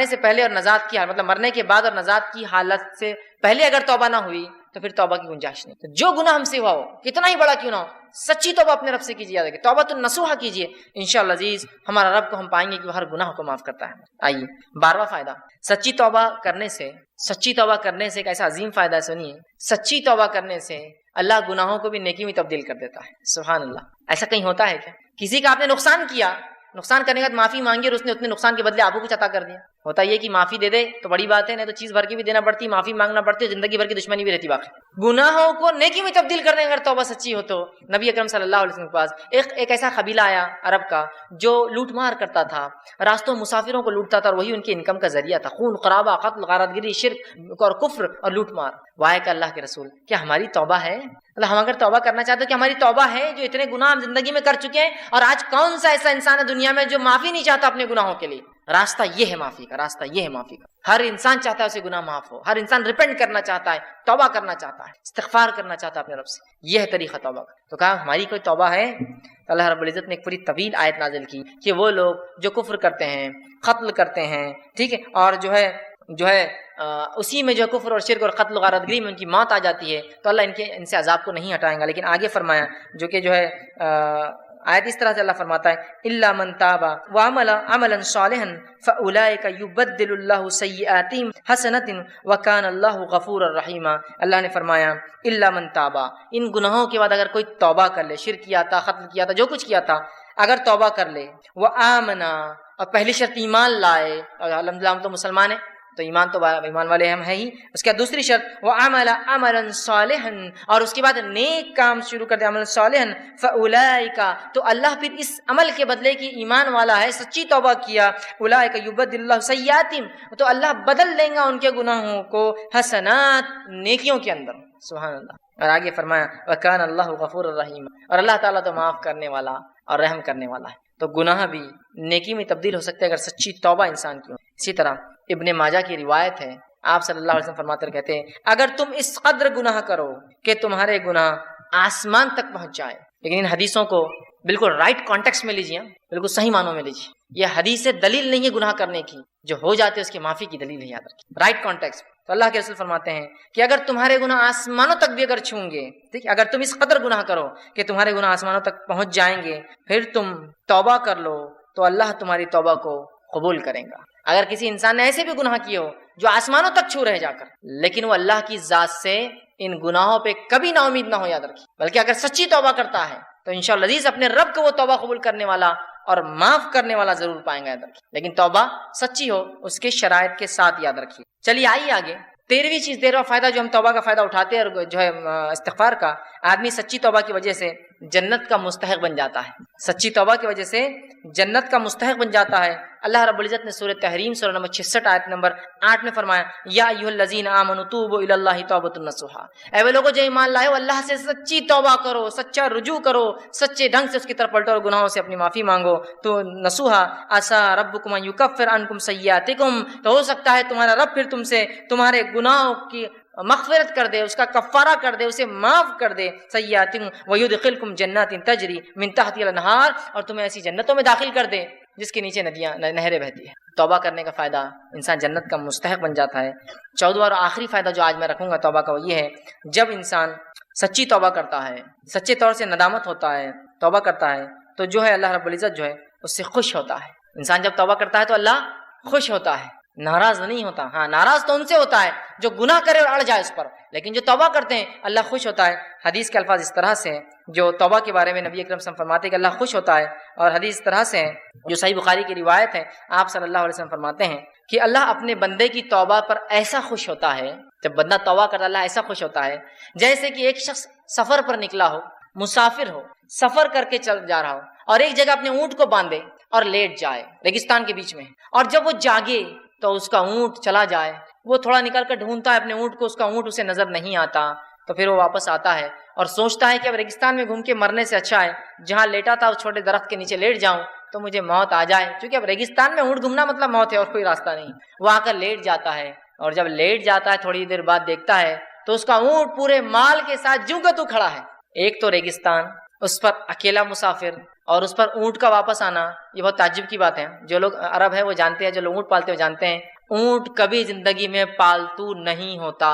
سے پہلے اور نجات کی حالت، مطلب مرنے کے بعد اور نجات کی حالت سے پہلے اگر توبہ نہ ہوئی تو پھر توبہ کی گنجائش نہیں۔ تو جو گناہ ہم سے ہوا ہو، کتنا ہی بڑا کیوں نہ ہو، سچی توبہ اپنے رب سے کیجیے، یاد رکھیں، توبہ النصوحہ کیجیے، انشاءاللہ عزیز ہمارا رب کو ہم پائیں گے کہ وہ ہر گناہ کو معاف کرتا ہے۔ آئیے 12واں فائدہ، سچی توبہ کرنے سے ایک ایسا عظیم فائدہ ہے، سنیے، سچی توبہ کرنے سے اللہ گناہوں کو بھی نیکی میں تبدیل کر دیتا ہے۔ سبحان اللہ، ایسا کہیں ہوتا ہے کیا؟ کسی کا آپ نے نقصان کیا، نقصان کرنے کے بعد معافی مانگی اور اس نے اتنے نقصان کے بدلے آپ کو کچھ عطا کر دیا۔ ہوتا یہ کہ معافی دے دے تو بڑی بات ہے، نہیں تو چیز بھر کے بھی دینا پڑتی، معافی مانگنا پڑتی ہے، زندگی بھر کی دشمنی بھی رہتی باقی۔ گناہوں کو نیکی میں تبدیل کرنے اگر توبہ سچی ہو تو نبی اکرم صلی اللہ علیہ وسلم کے پاس ایک ایسا قبیلہ آیا عرب کا جو لوٹ مار کرتا تھا، راستوں مسافروں کو لوٹتا تھا، اور وہی ان کی انکم کا ذریعہ تھا، خون خرابہ، قتل، غارت گری، شرک اور کفر اور لوٹ مار۔ وائے کہ اللہ کے رسول، کیا ہماری توبہ ہے؟ اللہ، ہم اگر توبہ کرنا چاہتے ہیں کہ ہماری توبہ ہے، جو اتنے گناہ ہم زندگی میں کر چکے ہیں، اور آج کون سا ایسا انسان ہے دنیا میں جو معافی نہیں چاہتا اپنے گناہوں کے لیے؟ راستہ یہ ہے معافی کا، راستہ یہ ہے معافی کا۔ ہر انسان چاہتا ہے اسے گناہ معاف ہو، ہر انسان ریپینٹ کرنا چاہتا ہے، توبہ کرنا چاہتا ہے، استغفار کرنا چاہتا ہے اپنے رب سے، یہ ہے طریقہ توبہ کا۔ تو کہا ہماری کوئی توبہ ہے؟ اللہ رب العزت نے ایک پوری طویل آیت نازل کی کہ وہ لوگ جو کفر کرتے ہیں، قتل کرتے ہیں، ٹھیک ہے، اور جو ہے اسی میں جو ہے کفر اور شرک اور قتل و غارت گری میں ان کی موت آ جاتی ہے، تو اللہ ان سے عذاب کو نہیں ہٹائیں گا۔ لیکن آگے فرمایا جو کہ جو ہے آیت اس طرح سے اللہ فرماتا ہے الا من تاب وعمل عملا صالحا فاولئک یبدل اللہ سیئاتہم حسنات وکان اللہ غفورا رحیما۔ اللہ نے فرمایا الا من تاب، ان گناہوں کے بعد اگر کوئی توبہ کر لے، شرک کیا تھا، قتل کیا تھا، جو کچھ کیا تھا، اگر توبہ کر لے، وآمنا، اور پہلی شرط ایمان لائے، اور الحمدللہ ہم تو مسلمان ہیں تو ایمان تو ایمان والے ہم ہیں ہی، اس کے بعد دوسری شرط وعمل عملا صالحا، اور اس کے بعد نیک کام شروع کر دے، عمل صالحا، فاولئک، تو اللہ پھر اس عمل کے بدلے کی ایمان والا ہے، سچی توبہ کیا، اولئک یبدل اللہ سیئاتہم، تو اللہ بدل دیں گا ان کے گناہوں کو حسنات، نیکیوں کے اندر۔ سبحان اللہ۔ اور آگے فرمایا وکان اللہ غفور الرحیم، اور اللہ تعالیٰ تو معاف کرنے والا اور رحم کرنے والا ہے۔ تو گناہ بھی نیکی میں تبدیل ہو سکتے ہیں اگر سچی توبہ انسان کی ہو۔ اسی طرح ابن ماجہ کی روایت ہے، آپ صلی اللہ علیہ وسلم فرماتے ہیں، کہتے ہیں اگر تم اس قدر گناہ کرو کہ تمہارے گناہ آسمان تک پہنچ جائے، لیکن ان حدیثوں کو بالکل رائٹ کانٹیکسٹ میں لیجیے، بالکل صحیح معنوں میں لیجیے، یہ حدیث دلیل نہیں ہے گناہ کرنے کی، جو ہو جاتے اس کی معافی کی دلیل ہے، یاد رکھیں رائٹ کانٹیکسٹ۔ تو اللہ کے رسول فرماتے ہیں کہ اگر تمہارے گناہ آسمانوں تک بھی اگر چھوں گے، ٹھیک ہے، اگر تم اس قدر گناہ کرو کہ تمہارے گناہ آسمانوں تک پہنچ جائیں گے، پھر تم توبہ کر لو تو اللہ تمہاری توبہ کو قبول کریں گا۔ اگر کسی انسان نے ایسے بھی گناہ کیے ہو جو آسمانوں تک چھو رہے جا کر، لیکن وہ اللہ کی ذات سے ان گناہوں پہ کبھی نا امید نہ ہو، یاد رکھیے، بلکہ اگر سچی توبہ کرتا ہے تو انشاءاللہ عزیز اپنے رب کو وہ توبہ قبول کرنے والا اور معاف کرنے والا ضرور پائیں گا، یاد رکھیے، لیکن توبہ سچی ہو، اس کے شرائط کے ساتھ، یاد رکھیے۔ چلیے آئیے آگے 13واں فائدہ جو ہم توبہ کا فائدہ اٹھاتے ہیں اور جو ہے استغفار کا، آدمی سچی توبہ کی وجہ سے جنت کا مستحق بن جاتا ہے، سچی توبہ کی وجہ سے جنت کا مستحق بن جاتا ہے۔ اللہ رب العزت نے سورہ تحریم سورہ نمبر 66 آیت نمبر 8 میں فرمایا یا ایھا الذین آمنوا توبوا الی اللہ توبۃ نصوحا، اے وہ لوگوں جو ایمان لائے ہو اللہ سے سچی توبہ کرو، سچا رجوع کرو، سچے ڈھنگ سے اس کی طرف پلٹو اور گناہوں سے اپنی معافی مانگو۔ تو نصوحا عسیٰ ربکم ان یکفر عنکم سیئاتکم، تو ہو سکتا ہے تمہارا رب پھر تم سے تمہارے گناہوں کی مغفرت کر دے، اس کا کفارہ کر دے، اسے معاف کر دے، سیئاتکم ویدخلکم جنات تجری من تحتها الانہار، اور تمہیں ایسی جنتوں میں داخل کر دے جس کے نیچے ندیاں نہریں بہتی ہیں۔ توبہ کرنے کا فائدہ، انسان جنت کا مستحق بن جاتا ہے۔ 14واں اور آخری فائدہ جو آج میں رکھوں گا توبہ کا وہ یہ ہے، جب انسان سچی توبہ کرتا ہے، سچے طور سے ندامت ہوتا ہے، توبہ کرتا ہے، تو جو ہے اللہ رب العزت جو ہے اس سے خوش ہوتا ہے۔ انسان جب توبہ کرتا ہے تو اللہ خوش ہوتا ہے، ناراض نہیں ہوتا۔ ہاں ناراض تو ان سے ہوتا ہے جو گناہ کرے اور اڑ جائے اس پر، لیکن جو توبہ کرتے ہیں اللہ خوش ہوتا ہے۔ حدیث کے الفاظ اس طرح سے ہیں جو توبہ کے بارے میں نبی اکرم صلی اللہ علیہ وسلم فرماتے ہیں کہ اللہ خوش ہوتا ہے، اور حدیث اس طرح سے ہیں جو صحیح بخاری کی روایت ہے، آپ صلی اللہ علیہ وسلم فرماتے ہیں کہ اللہ اپنے بندے کی توبہ پر ایسا خوش ہوتا ہے، جب بندہ توبہ کرتا ہے اللہ ایسا خوش ہوتا ہے جیسے کہ ایک شخص سفر پر نکلا ہو، مسافر ہو، سفر کر کے چل جا رہا ہو، اور ایک جگہ اپنے اونٹ کو باندھے اور لیٹ جائے ریگستان کے بیچ میں، اور جب وہ جاگے تو اس کا اونٹ چلا جائے، وہ تھوڑا نکل کر ڈھونڈتا ہے اپنے اونٹ کو، اس کا اونٹ اسے نظر نہیں آتا، تو پھر وہ واپس آتا ہے اور سوچتا ہے کہ اب ریگستان میں گھوم کے مرنے سے اچھا ہے جہاں لیٹا تھا اس چھوٹے درخت کے نیچے لیٹ جاؤں تو مجھے موت آ جائے، کیونکہ اب ریگستان میں اونٹ گھومنا مطلب موت ہے اور کوئی راستہ نہیں۔ وہ آ کر لیٹ جاتا ہے، اور جب لیٹ جاتا ہے تھوڑی دیر بعد دیکھتا ہے تو اس کا اونٹ پورے مال کے ساتھ جوں کا تو کھڑا ہے۔ ایک تو ریگستان، اس پر اکیلا مسافر، اور اس پر اونٹ کا واپس آنا، یہ بہت تعجب کی بات ہے۔ جو لوگ عرب ہے وہ جانتے ہیں، جو لوگ اونٹ پالتے ہیں وہ جانتے ہیں اونٹ کبھی زندگی میں پالتو نہیں ہوتا۔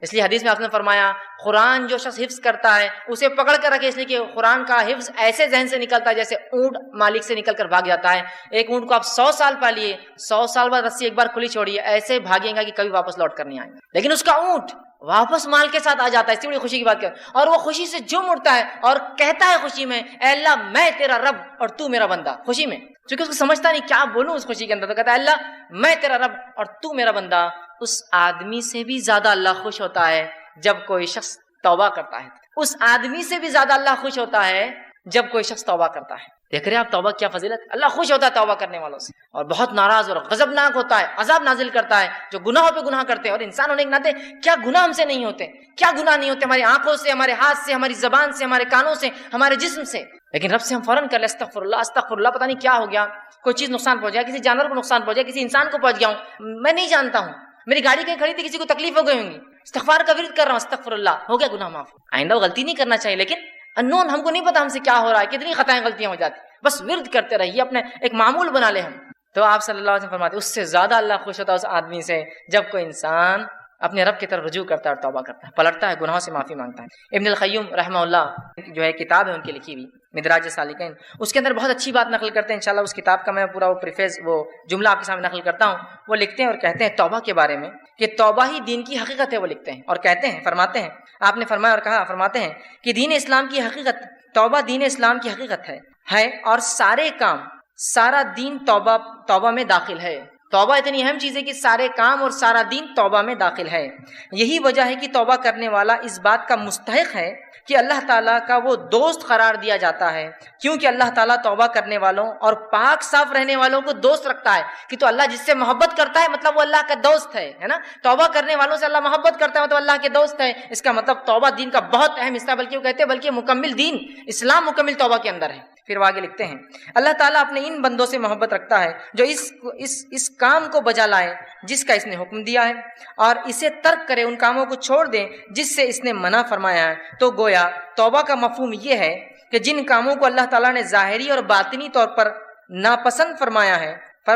اس لیے حدیث میں آپ نے فرمایا قرآن جو شخص حفظ کرتا ہے اسے پکڑ کر رکھے، اس لیے کہ قرآن کا حفظ ایسے ذہن سے نکلتا ہے جیسے اونٹ مالک سے نکل کر بھاگ جاتا ہے۔ ایک اونٹ کو آپ 100 سال پالیے، 100 سال بعد رسی ایک بار کھلی چھوڑیے، ایسے بھاگیں گا کہ کبھی واپس لوٹ کر نہیں آئیں گے، لیکن اس کا اونٹ واپس مال کے ساتھ آ جاتا ہے۔ اس سے بڑی خوشی کی بات کیا، اور وہ خوشی سے جھوم اٹھتا ہے اور کہتا ہے خوشی میں اے اللہ میں تیرا رب اور تو میرا بندہ، خوشی میں، کیونکہ اس کو سمجھتا نہیں کیا بولوں اس خوشی کے اندر، تو کہتا ہے اللہ میں تیرا رب اور تو میرا بندہ۔ اس آدمی سے بھی زیادہ اللہ خوش ہوتا ہے جب کوئی شخص توبہ کرتا ہے، اس آدمی سے بھی زیادہ اللہ خوش ہوتا ہے جب کوئی شخص توبہ کرتا ہے۔ دیکھ رہے ہیں آپ توبہ کیا فضیلت، اللہ خوش ہوتا ہے توبہ کرنے والوں سے، اور بہت ناراض اور غضبناک ہوتا ہے، عذاب نازل کرتا ہے جو گناہوں پہ گناہ کرتے ہیں۔ اور انسان ہونے کے ناطے کیا گناہ ہم سے نہیں ہوتے، کیا گناہ نہیں ہوتے ہماری آنکھوں سے، ہمارے ہاتھ سے، ہماری زبان سے، ہمارے کانوں سے، ہمارے جسم سے، لیکن رب سے ہم فوراً کر لیں استغفر اللہ استغفر اللہ، پتہ نہیں کیا ہو گیا، کوئی چیز نقصان پہنچ گیا، کسی جانور کو نقصان پہنچ گیا، کسی انسان کو پہنچ گیا ہوں، میں نہیں جانتا ہوں، میری گاڑی کہیں کھڑی تھی کسی کو تکلیف ہو گئی ہوں گی، استغفار کا ورد کر رہا ہوں استغفر اللہ، ہو گیا گناہ معاف۔ آئندہ وہ غلطی نہیں کرنا چاہیے، لیکن انون ہم کو نہیں پتا ہم سے کیا ہو رہا ہے، کتنی خطائیں غلطیاں ہو جاتی، بس ورد کرتے رہیے، اپنے ایک معمول بنا لیں ہم۔ تو آپ صلی اللہ علیہ وسلم فرماتے اس سے زیادہ اللہ خوش ہوتا ہے اس آدمی سے جب کوئی انسان اپنے رب کی طرف رجوع کرتا ہے اور توبہ کرتا ہے، پلٹتا ہے، گناہوں سے معافی مانگتا ہے۔ ابن القیم رحمہ اللہ جو ہے کتاب ہے ان کی لکھی ہوئی مدراج سالکین، اس کے اندر بہت اچھی بات نقل کرتے ہیں، انشاءاللہ اس کتاب کا میں پورا وہ پریفیس وہ جملہ آپ کے سامنے نقل کرتا ہوں۔ وہ لکھتے ہیں اور کہتے ہیں توبہ کے بارے میں کہ توبہ ہی دین کی حقیقت ہے، وہ لکھتے ہیں اور کہتے ہیں، فرماتے ہیں، آپ نے فرمایا اور کہا، فرماتے ہیں کہ دین اسلام کی حقیقت، توبہ دین اسلام کی حقیقت ہے اور سارے کام، سارا دین توبہ میں داخل ہے۔ توبہ اتنی اہم چیز ہے کہ سارے کام اور سارا دین توبہ میں داخل ہے۔ یہی وجہ ہے کہ توبہ کرنے والا اس بات کا مستحق ہے کہ اللہ تعالیٰ کا وہ دوست قرار دیا جاتا ہے، کیونکہ اللہ تعالیٰ توبہ کرنے والوں اور پاک صاف رہنے والوں کو دوست رکھتا ہے۔ کہ تو اللہ جس سے محبت کرتا ہے مطلب وہ اللہ کا دوست ہے نا، توبہ کرنے والوں سے اللہ محبت کرتا ہے تو اللہ کے دوست ہے، اس کا مطلب توبہ دین کا بہت اہم حصہ، بلکہ وہ کہتے ہیں بلکہ مکمل دین اسلام مکمل توبہ کے اندر ہے۔ پھر وہ آگے لکھتے ہیں اللہ تعالیٰ اپنے ان بندوں سے محبت رکھتا ہے جو اس کام کو بجا لائے جس کا اس نے حکم دیا ہے، اور اسے ترک کرے، ان کاموں کو چھوڑ دیں جس سے اس نے منع فرمایا ہے۔ تو گویا توبہ کا مفہوم یہ ہے کہ جن کاموں کو اللہ تعالیٰ نے ظاہری اور باطنی طور پر ناپسند فرمایا ہے،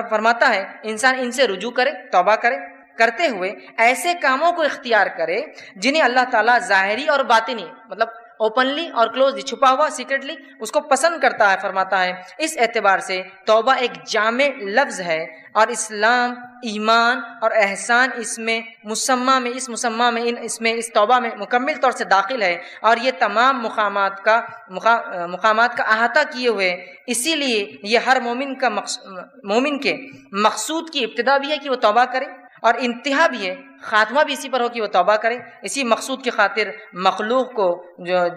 فرماتا ہے انسان ان سے رجوع کرے، توبہ کرے، کرتے ہوئے ایسے کاموں کو اختیار کرے جنہیں اللہ تعالیٰ ظاہری اور باطنی مطلب اوپنلی اور کلوزلی، چھپا ہوا سیکرٹلی اس کو پسند کرتا ہے۔ فرماتا ہے اس اعتبار سے توبہ ایک جامع لفظ ہے اور اسلام، ایمان اور احسان اس توبہ میں مکمل طور سے داخل ہے، اور یہ تمام مقامات کا احاطہ کیے ہوئے، اسی لیے یہ ہر مومن کے مقصود کی ابتدا بھی ہے کہ وہ توبہ کرے، اور انتہا بھی ہے خاتمہ بھی اسی پر ہو کہ وہ توبہ کرے. اسی مقصود کی خاطر مخلوق کو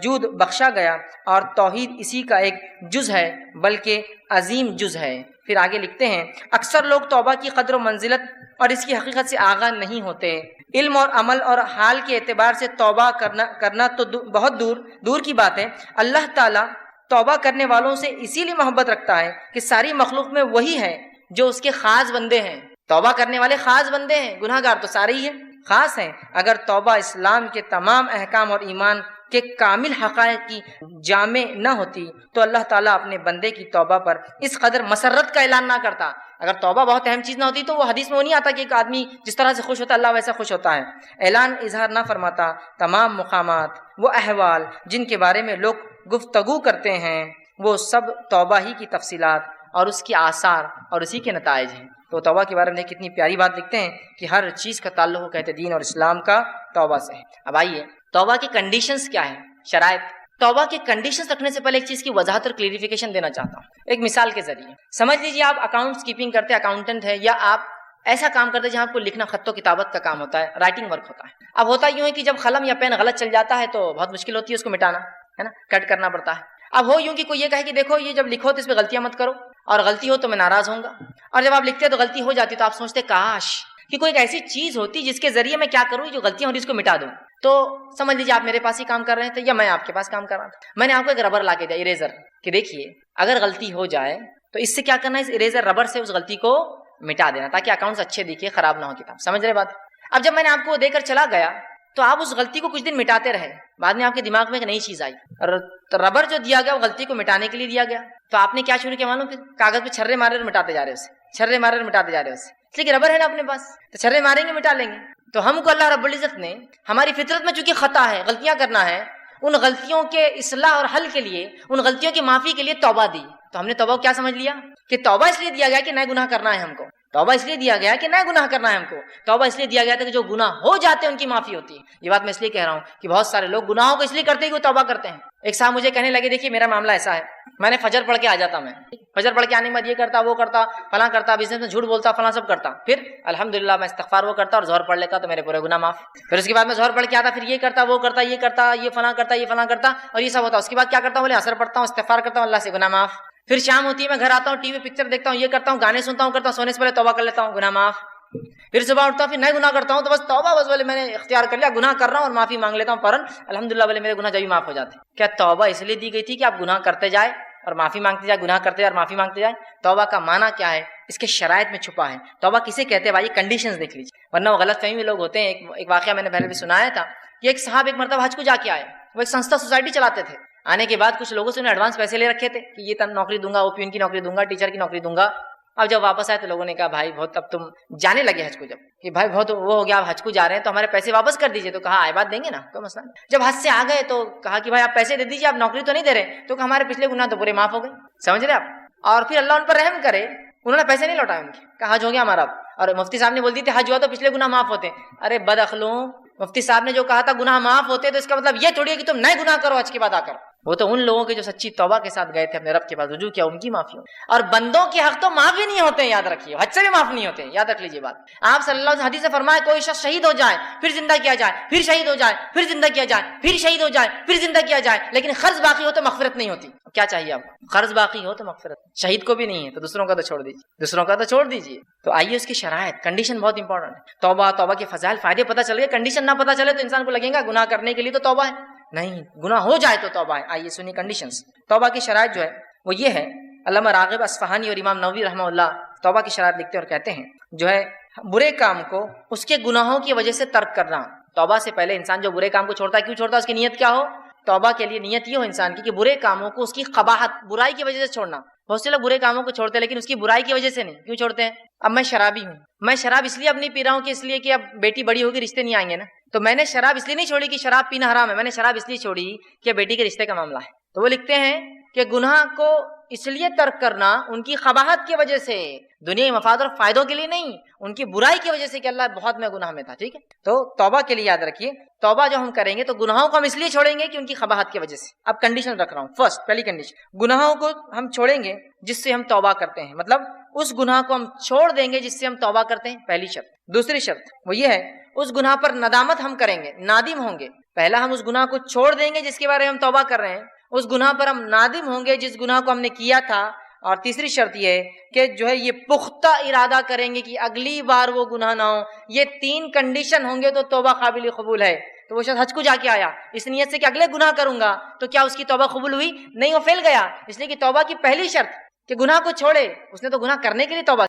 جود بخشا گیا اور توحید اسی کا ایک جز ہے، بلکہ عظیم جز ہے. پھر آگے لکھتے ہیں اکثر لوگ توبہ کی قدر و منزلت اور اس کی حقیقت سے آگاہ نہیں ہوتے. علم اور عمل اور حال کے اعتبار سے توبہ کرنا تو بہت دور کی بات ہے. اللہ تعالیٰ توبہ کرنے والوں سے اسی لیے محبت رکھتا ہے کہ ساری مخلوق میں وہی ہے جو اس کے خاص بندے ہیں. توبہ کرنے والے خاص بندے ہیں، گناہ گار تو سارے ہی ہیں، خاص ہیں. اگر توبہ اسلام کے تمام احکام اور ایمان کے کامل حقائق کی جامع نہ ہوتی تو اللہ تعالیٰ اپنے بندے کی توبہ پر اس قدر مسرت کا اعلان نہ کرتا. اگر توبہ بہت اہم چیز نہ ہوتی تو وہ حدیث میں وہ نہیں آتا کہ ایک آدمی جس طرح سے خوش ہوتا ہے اللہ ویسا خوش ہوتا ہے. اعلان اظہار نہ فرماتا. تمام مقامات وہ احوال جن کے بارے میں لوگ گفتگو کرتے ہیں وہ سب توبہ ہی کی تفصیلات اور اس کی آثار اور اسی کے نتائج ہیں. تو توبہ کے بارے میں کتنی پیاری بات لکھتے ہیں کہ ہر چیز کا تعلق وہ کہتے دین اور اسلام کا توبہ سے ہے. اب آئیے توبہ کی کنڈیشنز کیا ہیں، شرائط. توبہ کے کنڈیشنز رکھنے سے پہلے ایک چیز کی وضاحت اور کلیریفیکیشن دینا چاہتا ہوں ایک مثال کے ذریعے. سمجھ لیجیے آپ اکاؤنٹس کیپنگ کرتے ہیں، اکاؤنٹنٹ ہے، یا آپ ایسا کام کرتے ہیں جہاں آپ کو لکھنا خط و کتابت کا کام ہوتا ہے، رائٹنگ ورک ہوتا ہے. اب ہوتا یوں ہے کہ جب قلم یا پین غلط چل جاتا ہے تو بہت مشکل ہوتی ہے اس کو مٹانا، ہے نا، کٹ کرنا پڑتا ہے. اب ہو یوں کہ کوئی یہ کہے کہ دیکھو یہ جب لکھو تو اس پہ غلطیاں مت کرو، اور غلطی ہو تو میں ناراض ہوں گا. اور جب آپ لکھتے ہیں تو غلطی ہو جاتی تو آپ سوچتے کاش کہ کوئی ایک ایسی چیز ہوتی جس کے ذریعے میں کیا کروں جو غلطیاں ہو رہی اس کو مٹا دوں. تو سمجھ لیجیے آپ میرے پاس ہی کام کر رہے تھے یا میں آپ کے پاس کام کر رہا تھا. میں نے آپ کو ایک ربر لا کے دیا، اریزر، کہ دیکھیے اگر غلطی ہو جائے تو اس سے کیا کرنا ہے، اس اریزر ربر سے اس غلطی کو مٹا دینا تاکہ اکاؤنٹس اچھے دکھے، خراب نہ ہو کتاب. سمجھ رہے بات. اب جب میں نے آپ کو دے کر چلا گیا تو آپ اس غلطی کو کچھ دن مٹاتے رہے، بعد میں آپ کے دماغ میں ایک نئی چیز آئی، ربر جو دیا گیا وہ غلطی کو مٹانے کے لیے دیا گیا. تو آپ نے کیا شروع کیا معلوم، پھر کاغذ پہ چھرے مارے اور مٹاتے جا رہے اسے، چھرے مارے اور مٹاتے جا رہے اسے، اس لیے کہ ربر ہے نا اپنے پاس تو چھرے ماریں گے مٹا لیں گے. تو ہم کو اللہ رب العزت نے ہماری فطرت میں چونکہ خطا ہے، غلطیاں کرنا ہے، ان غلطیوں کے اصلاح اور حل کے لیے، ان غلطیوں کی معافی کے لیے توبہ دی. تو ہم نے توبہ کو کیا سمجھ لیا کہ توبہ اس لیے دیا گیا کہ نئے گناہ کرنا ہے ہم کو. توبہ اس لیے دیا گیا کہ نئے گناہ کرنا ہے ہم کو. توبہ اس لیے دیا گیا تھا کہ جو گناہ ہو جاتے ہیں ان کی معافی ہوتی ہے. یہ بات میں اس لیے کہہ رہا ہوں کہ بہت سارے لوگ گناہوں کو اس لیے کرتے ہیں کہ وہ توبہ کرتے ہیں. ایک صاحب مجھے کہنے لگے دیکھیے میرا معاملہ ایسا ہے، میں نے فجر پڑھ کے آ جاتا، میں فجر پڑھ کے آنے کے بعد یہ کرتا وہ کرتا فلاں کرتا، بزنس میں جھوٹ بولتا فلاں سب کرتا، پھر الحمدللہ میں استغفار وہ کرتا اور ظہر پڑھ لیتا تو میرے پورے گناہ معاف. پھر اس کے بعد میں ظہر پڑھ کے آتا، پھر یہ کرتا وہ کرتا یہ کرتا یہ فلاں کرتا یہ فلاں کرتا اور یہ سب ہوتا. اس کے بعد کیا کرتا ہوں، بولے اثر پڑھتا ہوں، استغفار کرتا ہوں، اللہ سے گناہ معاف. پھر شام ہوتی ہے میں گھر آتا ہوں، ٹی وی پکچر دیکھتا ہوں، یہ کرتا ہوں، گانے سنتا ہوں، کرتا ہوں، سونے سے پہلے توبہ کر لیتا ہوں، گناہ معاف. پھر صبح اٹھتا ہوں، پھر نئے گناہ کرتا ہوں تو بس توبہ، بس بولے میں نے اختیار کر لیا، گناہ کر رہا ہوں اور معافی مانگ لیتا ہوں فوراً، الحمدللہ بولے میرے گناہ جبھی معاف ہو جاتے. کیا توبہ اس لیے دی گئی تھی کہ آپ گناہ کرتے جائے اور معافی مانگتے جائے، گناہ کرتے جائے اور معافی مانگتے جائے؟ توبہ کا معنی کیا ہے، اس کے شرائط میں چھپا ہے. توبہ کسے کہتے ہیں بھائی، کنڈیشنز دیکھ لیجیے، ورنہ وہ غلط فہمی میں لوگ ہوتے ہیں. ایک واقعہ میں نے پہلے بھی سنایا تھا کہ ایک صاحب ایک مرتبہ حج کو جا کے آئے، وہ ایک سنستھا سوسائٹی چلاتے تھے. آنے کے بعد کچھ لوگوں سے انہیں ایڈوانس پیسے لے رکھے تھے کہ یہ نوکری دوں گا، اوپین کی نوکری دوں گا، ٹیچر کی نوکری دوں گا. اب جب واپس آئے تو لوگوں نے کہا بھائی بہت، اب تم جانے لگے حج کو، جب کہ بھائی بہت وہ ہو گیا، آپ حج کو جا رہے ہیں تو ہمارے پیسے واپس کر دیجیے. تو کہا آئے بات دیں گے نا، کوئی مسئلہ نہیں. جب حج سے آ گئے تو کہا کہ بھائی آپ پیسے دے دیجیے، آپ نوکری تو نہیں دے رہے. تو ہمارے پچھلے گناہ تو پورے معاف ہو گئے. سمجھ رہے آپ. اور پھر اللہ ان پر رحم کرے، انہوں نے پیسے نہیں لوٹائے ان کے، کہا حج ہو گیا ہمارا. اور مفتی صاحب نے بول دی تھی حج ہوا تو پچھلے گناہ معاف ہوتے. ارے بد اخلوں، مفتی صاحب نے جو کہا تھا گناہ معاف ہوتے تو اس کا مطلب یہ تھوڑی ہے کہ تم نئے گناہ کرو حج کے بعد آ کر. وہ تو ان لوگوں کے جو سچی توبہ کے ساتھ گئے تھے اپنے رب کے پاس، رجوع کیا، ان کی معافی ہو. اور بندوں کے حق تو معاف ہی نہیں ہوتے ہیں، یاد رکھیے، حج سے بھی معاف نہیں ہوتے ہیں، یاد رکھ لیجیے بات. آپ صلی اللہ علیہ وسلم حدیث سے فرمایا کوئی شخص شہید ہو جائے پھر زندہ کیا جائے، پھر شہید ہو جائے پھر زندہ کیا جائے، پھر شہید ہو جائے پھر زندہ کیا جائے، لیکن قرض باقی ہو تو مغفرت نہیں ہوتی. کیا چاہیے آپ کو، قرض باقی ہو تو مغفرت. شہید کو بھی نہیں ہے تو دوسروں کا تو چھوڑ دیجیے، دوسروں کا تو چھوڑ دیجیے. تو آئیے اس کی شرائط، کنڈیشن بہت امپورٹنٹ ہے. توبہ کے فضائل فائدے پتہ چل گئے، کنڈیشن نہ پتہ چلے تو انسان کو لگے گا گناہ کرنے کے لیے تو توبہ ہے، نہیں، گناہ ہو جائے تو توبہ ہے. آئیے سنی کنڈیشنز. توبہ کی شرائط جو ہے وہ یہ ہے، علامہ راغب اصفہانی اور امام نووی رحمہ اللہ توبہ کی شرائط لکھتے ہیں اور کہتے ہیں جو ہے برے کام کو اس کے گناہوں کی وجہ سے ترک کرنا. توبہ سے پہلے انسان جو برے کام کو چھوڑتا ہے، کیوں چھوڑتا ہے، اس کی نیت کیا ہو. توبہ کے لیے نیت یہ ہو انسان کی کہ برے کاموں کو اس کی قباحت، برائی کی وجہ سے چھوڑنا. بہت سے لوگ برے کاموں کو چھوڑتے ہیں لیکن اس کی برائی کی وجہ سے نہیں. کیوں چھوڑتے ہیں، اب میں شرابی ہوں، میں شراب اس لیے اب نہیں پی رہا ہوں کہ اس لیے کہ اب بیٹی بڑی ہوگی رشتے نہیں آئیں گے نا، تو میں نے شراب اس لیے نہیں چھوڑی کہ شراب پینا حرام ہے، میں نے شراب اس لیے چھوڑی کہ بیٹی کے رشتے کا معاملہ ہے. تو وہ لکھتے ہیں کہ گناہ کو اس لیے ترک کرنا ان کی قباحت کی وجہ سے، دنیائی مفاد اور فائدوں کے لیے نہیں، ان کی برائی کی وجہ سے کہ اللہ بہت میں گناہ میں تھا. ٹھیک ہے، تو توبہ کے لیے یاد رکھیے، توبہ جو ہم کریں گے تو گناہوں کو ہم اس لیے چھوڑیں گے کہ ان کی قباحت کی وجہ سے. اب کنڈیشن رکھ رہا ہوں. فرسٹ، پہلی کنڈیشن، گناہوں کو ہم چھوڑیں گے جس سے ہم توبہ کرتے ہیں، مطلب اس گناہ کو ہم چھوڑ دیں گے جس سے ہم توبہ کرتے ہیں، پہلی شرط. دوسری شرط وہ یہ ہے اس گناہ پر ندامت ہم کریں گے، نادم ہوں گے. پہلا ہم اس گناہ کو چھوڑ دیں گے جس کے بارے میں ہم توبہ کر رہے ہیں، اس گناہ پر ہم نادم ہوں گے جس گناہ کو ہم نے کیا تھا. اور تیسری شرط یہ ہے کہ جو ہے یہ پختہ ارادہ کریں گے کہ اگلی بار وہ گناہ نہ ہو. یہ 3 کنڈیشن ہوں گے تو توبہ قابل قبول ہے. تو وہ شخص حج کو جا کے آیا اس نیت سے کہ اگلے گناہ کروں گا، تو کیا اس کی توبہ قبول ہوئی؟ نہیں، وہ فیل گیا. اس لیے کہ توبہ کی پہلی شرط کہ گناہ کو چھوڑے، اس نے تو گناہ کرنے کے لیے توبہ